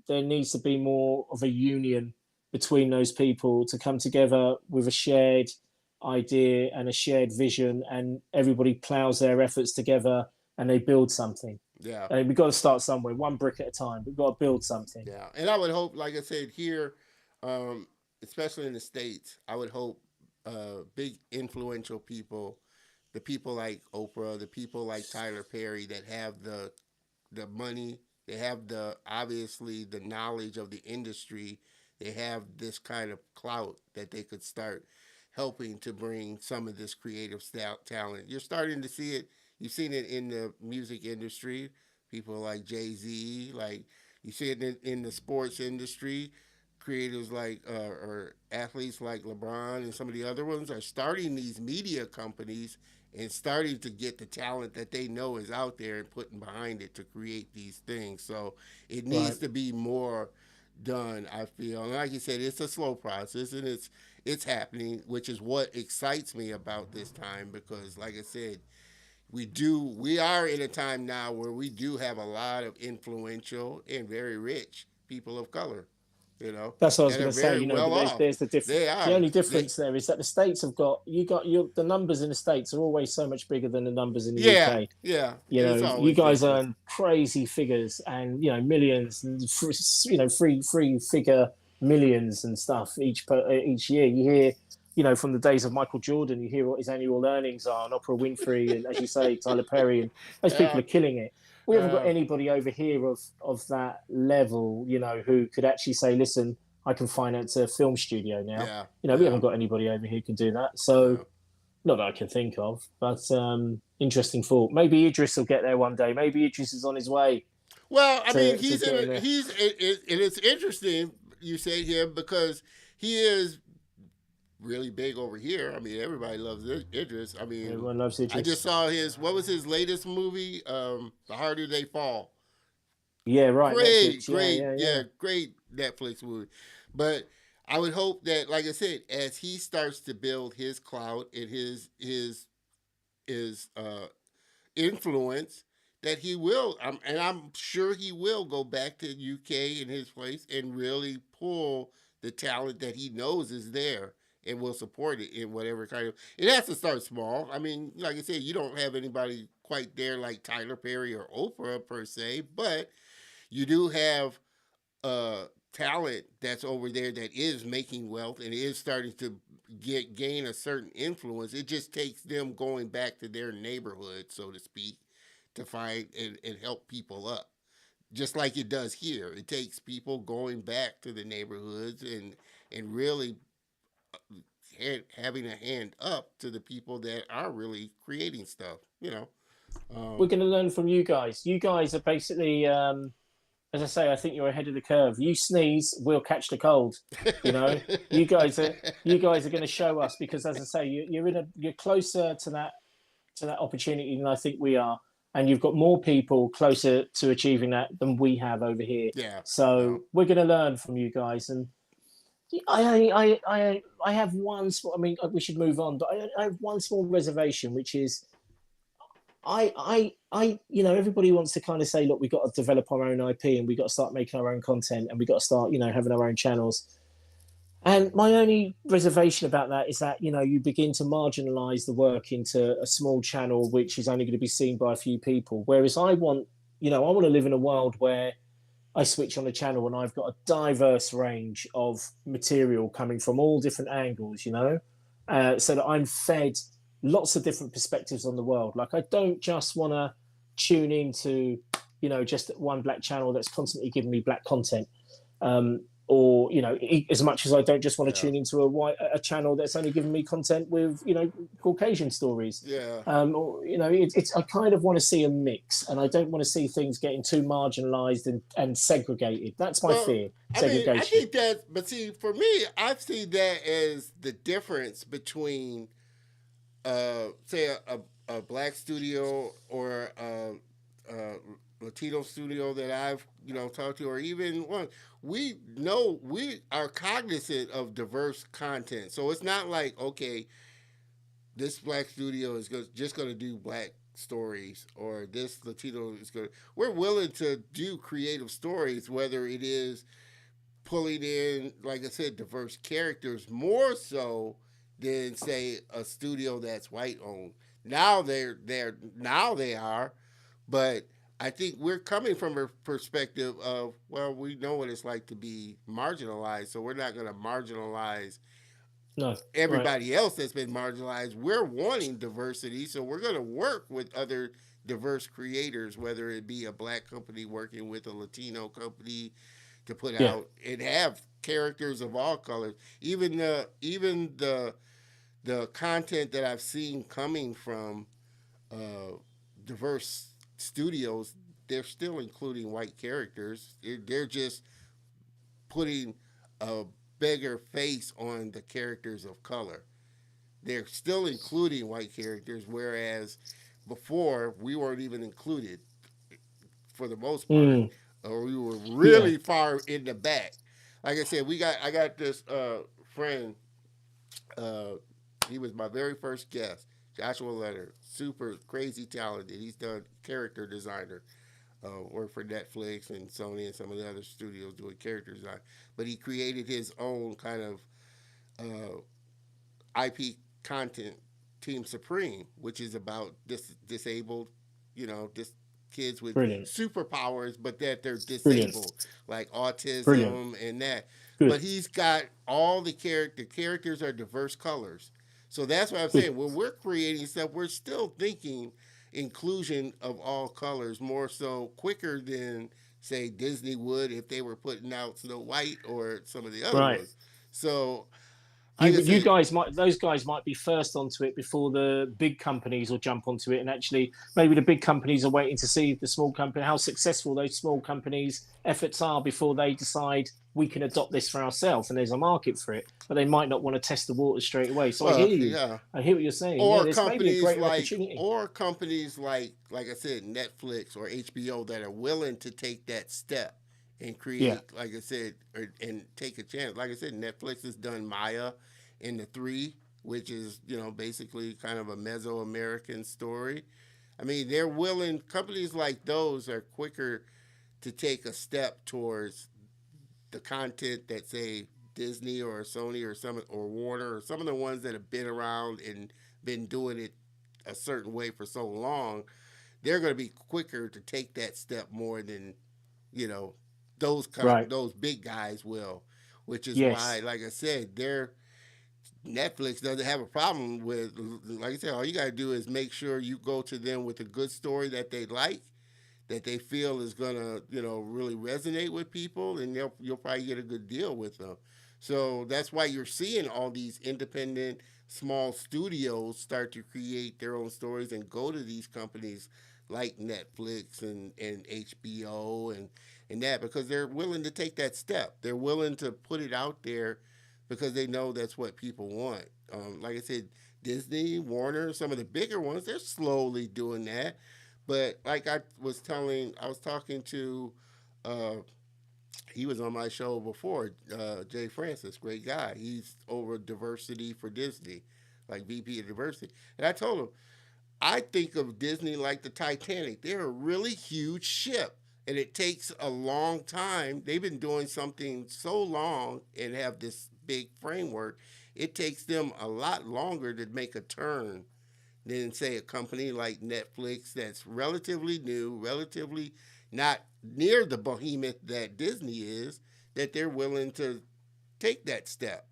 there needs to be more of a union between those people to come together with a shared idea and a shared vision, and everybody plows their efforts together and they build something. Yeah. And we've got to start somewhere, one brick at a time. We've got to build something. Yeah. And I would hope, like I said, here, especially in the States, I would hope big influential people, the people like Oprah, the people like Tyler Perry that have the money, they have obviously the knowledge of the industry, they have this kind of clout that they could start helping to bring some of this creative talent. You're starting to see it. You've seen it in the music industry. People like Jay-Z, like you see it in the sports industry. Creators like or athletes like LeBron and some of the other ones are starting these media companies and starting to get the talent that they know is out there and putting behind it to create these things. So it needs to be more done, I feel. And like you said, it's a slow process, and it's happening, which is what excites me about this time, because like I said, we are in a time now where we do have a lot of influential and very rich people of color. That's what I was going to say. There's the difference. The only difference there is that the states have got the numbers in the states are always so much bigger than the numbers in the UK. Yeah, you guys earn crazy figures and millions and free figure millions and stuff each year. You hear from the days of Michael Jordan, you hear what his annual earnings are, and Oprah Winfrey, and as you say, Tyler Perry, and those people are killing it. We haven't got anybody over here of that level, who could actually say, listen, I can finance a film studio now. We haven't got anybody over here who can do that. So, not that I can think of, but interesting thought. Maybe Idris will get there one day. Maybe Idris is on his way. Well, I mean, and it's interesting you say him, because he is really big over here. I mean, everybody loves Idris. I mean, everyone loves Idris. I just saw what was his latest movie? The Harder They Fall. Yeah, right. Great Netflix movie. But I would hope that, like I said, as he starts to build his clout and his influence, that he will, and I'm sure he will go back to the UK in his place and really pull the talent that he knows is there, and will support it in whatever kind of. It has to start small. I mean, like I said, you don't have anybody quite there like Tyler Perry or Oprah per se, but you do have talent that's over there that is making wealth and is starting to gain a certain influence. It just takes them going back to their neighborhood, so to speak, to find and help people up. Just like it does here. It takes people going back to the neighborhoods and really having a hand up to the people that are really creating stuff. We're going to learn from you guys. You guys are basically, as I say, I think you're ahead of the curve. You sneeze, we'll catch the cold. You guys are going to show us, because, as I say, you're closer to that opportunity than I think we are, and you've got more people closer to achieving that than we have over here. Yeah. So we're going to learn from you guys, and I have one. I mean, we should move on, but I have one small reservation, which is, everybody wants to kind of say, look, we've got to develop our own IP and we've got to start making our own content and we've got to start, having our own channels. And my only reservation about that is that, you begin to marginalize the work into a small channel, which is only going to be seen by a few people. Whereas I want to live in a world where I switch on a channel and I've got a diverse range of material coming from all different angles, so that I'm fed lots of different perspectives on the world. Like, I don't just want to tune into, just one black channel that's constantly giving me black content. Or as much as I don't just want to Yeah. tune into a channel that's only giving me content with Caucasian stories. Yeah. Or it's I kind of want to see a mix, and I don't want to see things getting too marginalized and segregated. That's my Well, fear, I mean, I segregation. think that, but see, for me, I see that as the difference between, say, a black studio or a Latino studio that I've talked to, or even one. We know we are cognizant of diverse content, so it's not like, okay, this black studio is just going to do black stories, or this Latino is going. We're willing to do creative stories, whether it is pulling in, like I said, diverse characters more so than, say, a studio that's white owned. Now they are, but I think we're coming from a perspective of, well, we know what it's like to be marginalized, so we're not going to marginalize No, right? everybody else that's been marginalized. We're wanting diversity, so we're going to work with other diverse creators, whether it be a black company working with a Latino company to put Yeah, out and have characters of all colors. Even the content that I've seen coming from diverse studios, they're still including white characters. They're just putting a bigger face on the characters of color. They're still including white characters, whereas before we weren't even included for the most part, mm, or we were yeah, really far in the back. Like I said, I got this friend. Uh, he was my very first guest, Joshua Leonard, super crazy talented. He's done character designer, worked for Netflix and Sony and some of the other studios doing character design. But he created his own kind of IP content, Team Supreme, which is about disabled, kids with brilliant, superpowers, but that they're brilliant, disabled, like brilliant. autism and that. But Good, he's got all the characters are diverse colors. So that's what I'm good. saying. When we're creating stuff, we're still thinking inclusion of all colors more so quicker than, say, Disney would if they were putting out Snow White or some of the other Right. ones. So like I You said, guys might those guys might be first onto it before the big companies will jump onto it, and actually maybe the big companies are waiting to see the small company how successful those small companies efforts are before they decide we can adopt this for ourselves and there's a market for it, but they might not want to test the water straight away. So I hear well, you. yeah, I hear what you're saying. Yeah, or there's maybe a companies great like opportunity. or companies like I said, Netflix or HBO that are willing to take that step and Yeah, create, like I said, and take a chance. Like I said, Netflix has done Maya in the Three, which is basically kind of a Mesoamerican story. I mean, they're willing. Companies like those are quicker to take a step towards the content that, say, Disney or Sony or some or Warner or some of the ones that have been around and been doing it a certain way for so long. They're going to be quicker to take that step more than you know right. those big guys will, which is why, Yes, like I said, they're Netflix doesn't have a problem with, like I said, all you got to do is make sure you go to them with a good story that they like, that they feel is gonna, really resonate with people, and you'll probably get a good deal with them. So that's why you're seeing all these independent small studios start to create their own stories and go to these companies like Netflix and HBO and that, because they're willing to take that step. They're willing to put it out there because they know that's what people want. Like I said, Disney, Warner, some of the bigger ones, they're slowly doing that. But like I was talking to, uh, he was on my show before, Jay Francis, great guy. He's over diversity for Disney, like VP of diversity. And I told him, I think of Disney like the Titanic. They're a really huge ship, and it takes a long time. They've been doing something so long and have this big framework, it takes them a lot longer to make a turn than, say, a company like Netflix that's relatively new, relatively not near the behemoth that Disney is, that they're willing to take that step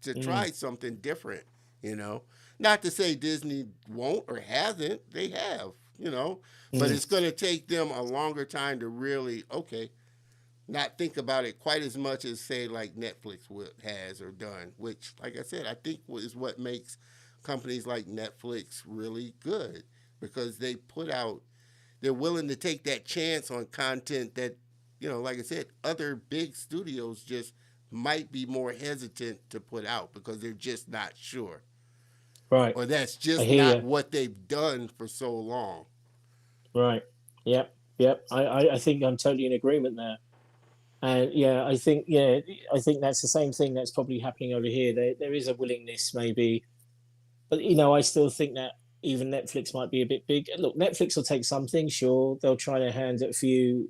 to try something different, you know. Not to say Disney won't or hasn't, they have, you know, but it's going to take them a longer time to really, okay, not think about it quite as much as, say, like Netflix has or done, which, like I said, I think is what makes companies like Netflix really good, because they put out, they're willing to take that chance on content that, you know, like I said, other big studios just might be more hesitant to put out because they're just not sure. Right. Or that's I just hear not you. what they've done for so long. Right. Yep. Yep. I think I'm totally in agreement there. And I think that's the same thing that's probably happening over here. There is a willingness maybe, but I still think that even Netflix might be a bit big. Look, Netflix will take something, sure. They'll try their hand at a few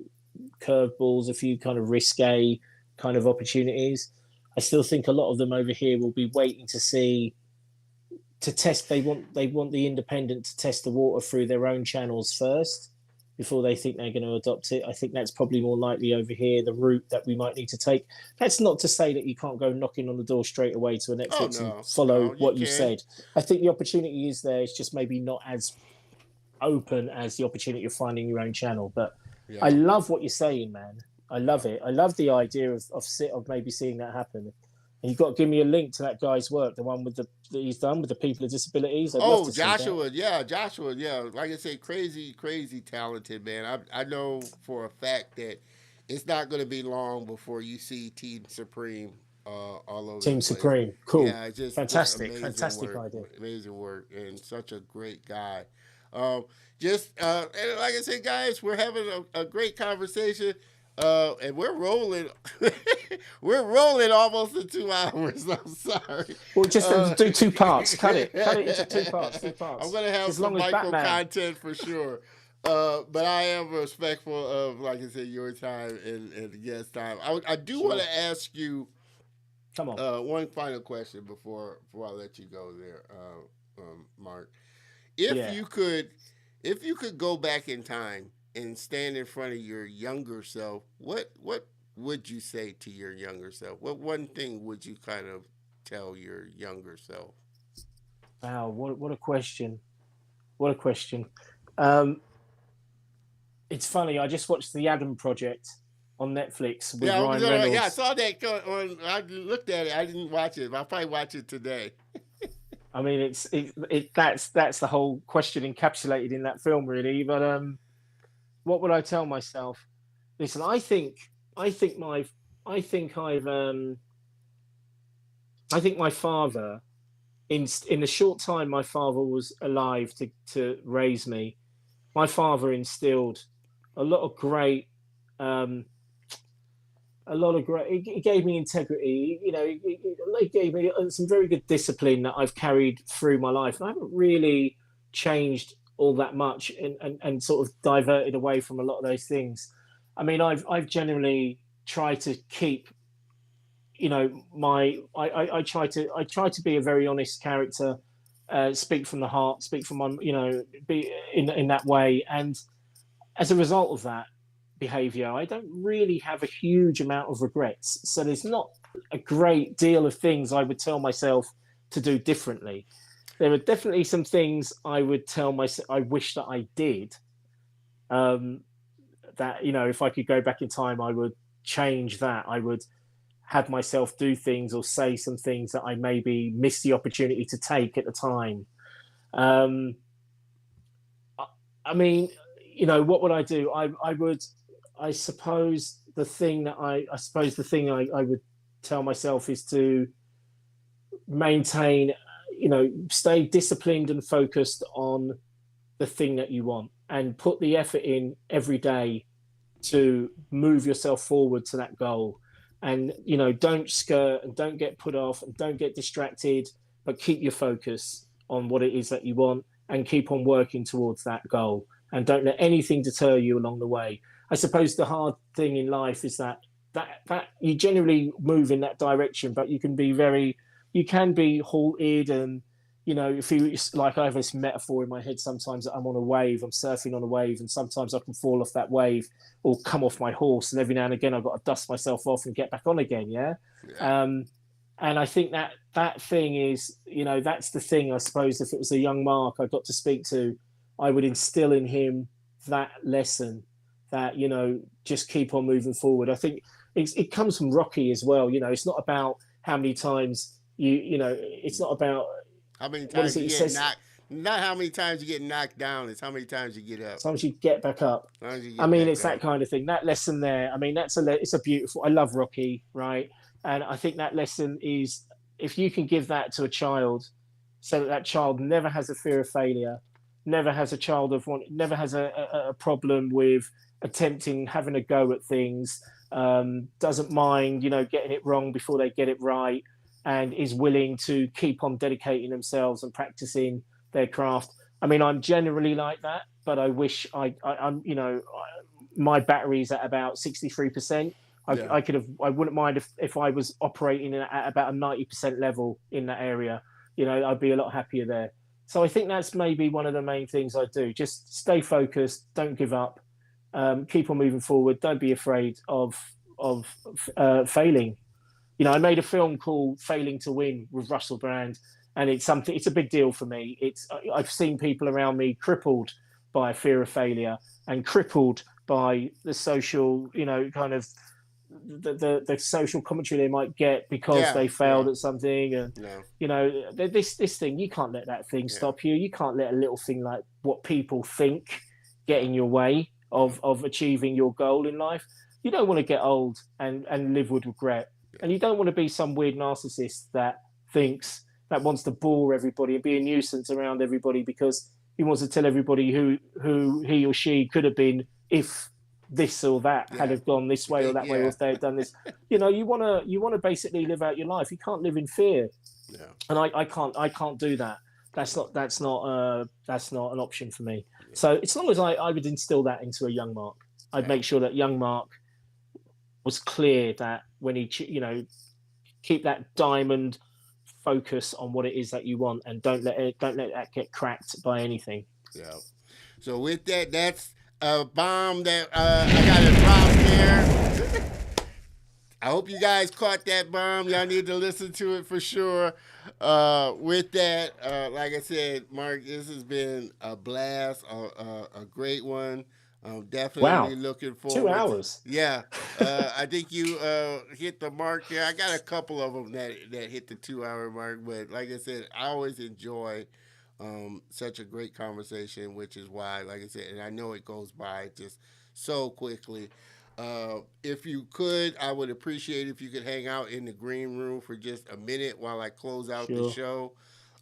curveballs, a few kind of risque kind of opportunities. I still think a lot of them over here will be waiting to test. They want the independent to test the water through their own channels first before they think they're going to adopt it. I think that's probably more likely over here, the route that we might need to take. That's not to say that you can't go knocking on the door straight away to a Netflix and follow you what you can. said. I think the opportunity is there. It's just maybe not as open as the opportunity of finding your own channel. But I love what you're saying, man. I love it. I love the idea of maybe seeing that happen. And you've got to give me a link to that guy's work, the one that he's done with the people with disabilities. I'd love to Joshua, see that. Joshua, like I say, crazy talented, man. I know for a fact that it's not going to be long before you see Team Supreme all over Team the place. Supreme, cool. Yeah, just fantastic work, idea. amazing work, and such a great guy. And like I said, guys, we're having a great conversation. And we're rolling. We're rolling almost in 2 hours. I'm sorry. Well, just do 2 parts. Cut it into 2 parts. 2 parts. I'm gonna have some micro content for sure. But I am respectful of, like I said, your time and the guest time. I do want to ask you. Come on. One final question before I let you go there, Mark. If you could go back in time and stand in front of your younger self, what would you say to your younger self? What one thing would you kind of tell your younger self? Wow, what a question. What a question. It's funny, I just watched The Adam Project on Netflix with Ryan Reynolds. Yeah, I saw that on. I looked at it. I didn't watch it, but I'll probably watch it today. I mean, that's the whole question encapsulated in that film, really. But what would I tell myself? Listen, I think my father, in the short time my father was alive to raise me, my father instilled a lot of great. He gave me integrity. He gave me some very good discipline that I've carried through my life. And I haven't really changed all that much and sort of diverted away from a lot of those things. I mean, I've generally tried to keep, I try to be a very honest character, speak from the heart, speak from my, be in that way. And as a result of that behavior, I don't really have a huge amount of regrets. So there's not a great deal of things I would tell myself to do differently. There are definitely some things I would tell myself I wish that I did. That, if I could go back in time, I would change that. I would have myself do things or say some things that I maybe missed the opportunity to take at the time. I mean, what would I do? I suppose the thing I would tell myself is to maintain, stay disciplined and focused on the thing that you want and put the effort in every day to move yourself forward to that goal. And, don't skirt and don't get put off and don't get distracted, but keep your focus on what it is that you want and keep on working towards that goal. And don't let anything deter you along the way. I suppose the hard thing in life is that that you generally move in that direction, but you can be halted and, you know, if you like, I have this metaphor in my head sometimes that I'm on a wave, I'm surfing on a wave, and sometimes I can fall off that wave or come off my horse, and every now and again I've got to dust myself off and get back on again. Yeah. And I think that thing is, you know, that's the thing. I suppose if it was a young Mark I got to speak to, I would instill in him that lesson that, you know, just keep on moving forward. I think it comes from Rocky as well. You know, it's not about how many times you know, it's not about how many times you get knocked. Not how many times you get knocked down. It's how many times you get up. Sometimes you get back up. I mean, it's that kind of thing. That lesson there. I mean, it's a beautiful. I love Rocky, right? And I think that lesson is, if you can give that to a child, so that child never has a fear of failure, never has a problem with having a go at things, doesn't mind, you know, getting it wrong before they get it right, and is willing to keep on dedicating themselves and practicing their craft. I mean, I'm generally like that, but I wish I'm, you know, my battery's at about 63%. I wouldn't mind if I was operating at about a 90% level in that area. You know, I'd be a lot happier there. So I think that's maybe one of the main things I do. Just stay focused, don't give up, keep on moving forward. Don't be afraid of failing. You know, I made a film called Failing to Win with Russell Brand, and it's a big deal for me. I've seen people around me crippled by a fear of failure and crippled by the social, you know, kind of the social commentary they might get because they failed at something. And you know, this thing, you can't let that thing stop you. You can't let a little thing like what people think get in your way of achieving your goal in life. You don't want to get old and live with regret. And you don't want to be some weird narcissist that wants to bore everybody and be a nuisance around everybody because he wants to tell everybody who he or she could have been if this or that had have gone this way or that way, or if they had done this. You know, you want to basically live out your life. You can't live in fear. Yeah. And I can't do that. That's not an option for me. Yeah. So as long as I would instill that into a young Mark, I'd make sure that young Mark was clear that when he, you know, keep that diamond focus on what it is that you want, and don't let that get cracked by anything. Yeah. So with that, that's a bomb that I got to drop there. I hope you guys caught that bomb. Y'all need to listen to it for sure. With that, like I said, Mark, this has been a blast, a great one. I'm definitely looking forward. 2 hours. I think you hit the mark there. I got a couple of them that hit the 2 hour mark, but like I said, I always enjoy such a great conversation, which is why, like I said, and I know it goes by just so quickly. If you could, I would appreciate if you could hang out in the green room for just a minute while I close out the show.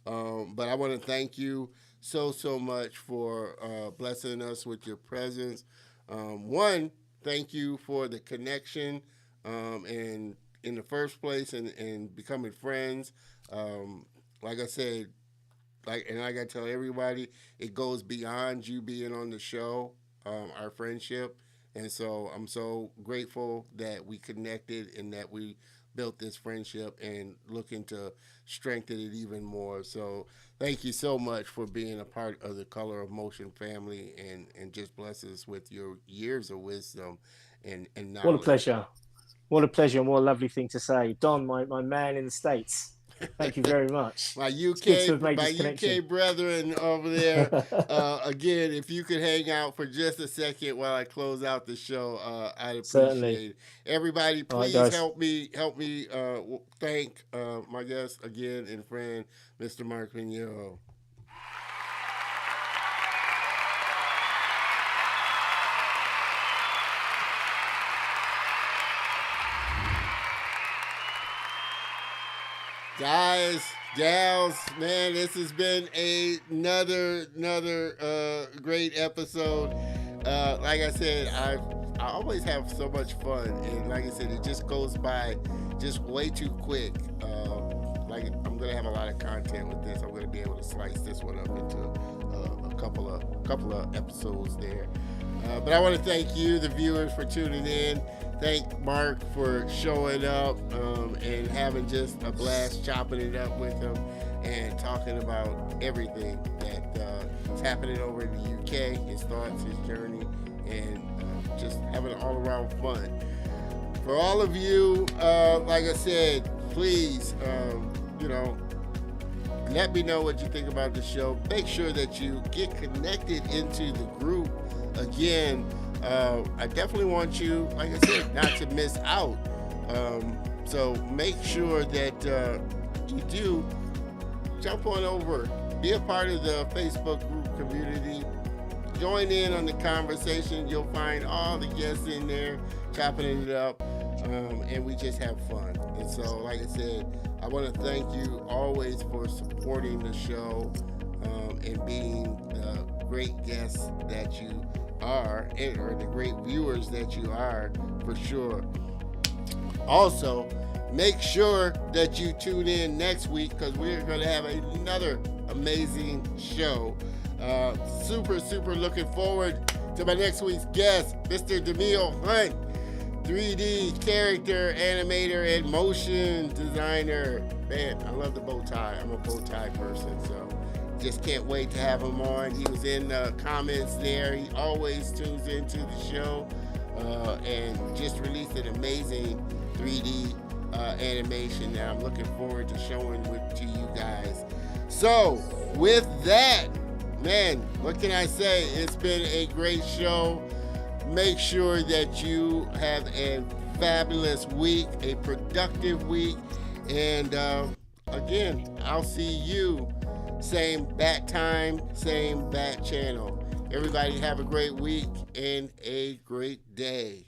But I want to thank you so much for blessing us with your presence. One, thank you for the connection and in the first place and becoming friends. Like I said, and I got to tell everybody, it goes beyond you being on the show, our friendship. And so I'm so grateful that we connected and that we built this friendship and looking to strengthen it even more. So thank you so much for being a part of the Color of Motion family and just bless us with your years of wisdom and knowledge. What a pleasure. What a pleasure and what a lovely thing to say. Don, my man in the States. Thank you very much. My UK brethren over there. Again, if you could hang out for just a second while I close out the show, I'd appreciate it. Everybody, please help me thank my guest again and friend, Mr. Mark Pinheiro. Guys, gals, man, this has been another great episode. Like I said, I always have so much fun, and like I said, it just goes by just way too quick. Like I'm gonna have a lot of content with this. I'm gonna be able to slice this one up into a couple of episodes there. But I want to thank you, the viewers, for tuning in. thank Mark for showing up and having just a blast chopping it up with him and talking about everything that's happening over in the UK, his thoughts, his journey, and just having all-around fun. For all of you, like I said, please, let me know what you think about the show. Make sure that you get connected into the group. Again, I definitely want you, like I said, not to miss out. So make sure that you do jump on over, be a part of the Facebook group community. Join in on the conversation. You'll find all the guests in there chopping it up, and we just have fun. And so, like I said, I want to thank you always for supporting the show and being the great guests that you are, or the great viewers that you are, for sure. Also, make sure that you tune in next week because we're going to have another amazing show. Super looking forward to my next week's guest, Mr. Demille Hunt, 3D character animator and motion designer. Man, I love the bow tie. I'm a bow tie person, so just can't wait to have him on. He was in the comments there. He always tunes into the show and just released an amazing 3D animation that I'm looking forward to showing to you guys. So with that, man, what can I say? It's been a great show. Make sure that you have a fabulous week, a productive week, and again, I'll see you same bat time, same bat channel. Everybody have a great week and a great day.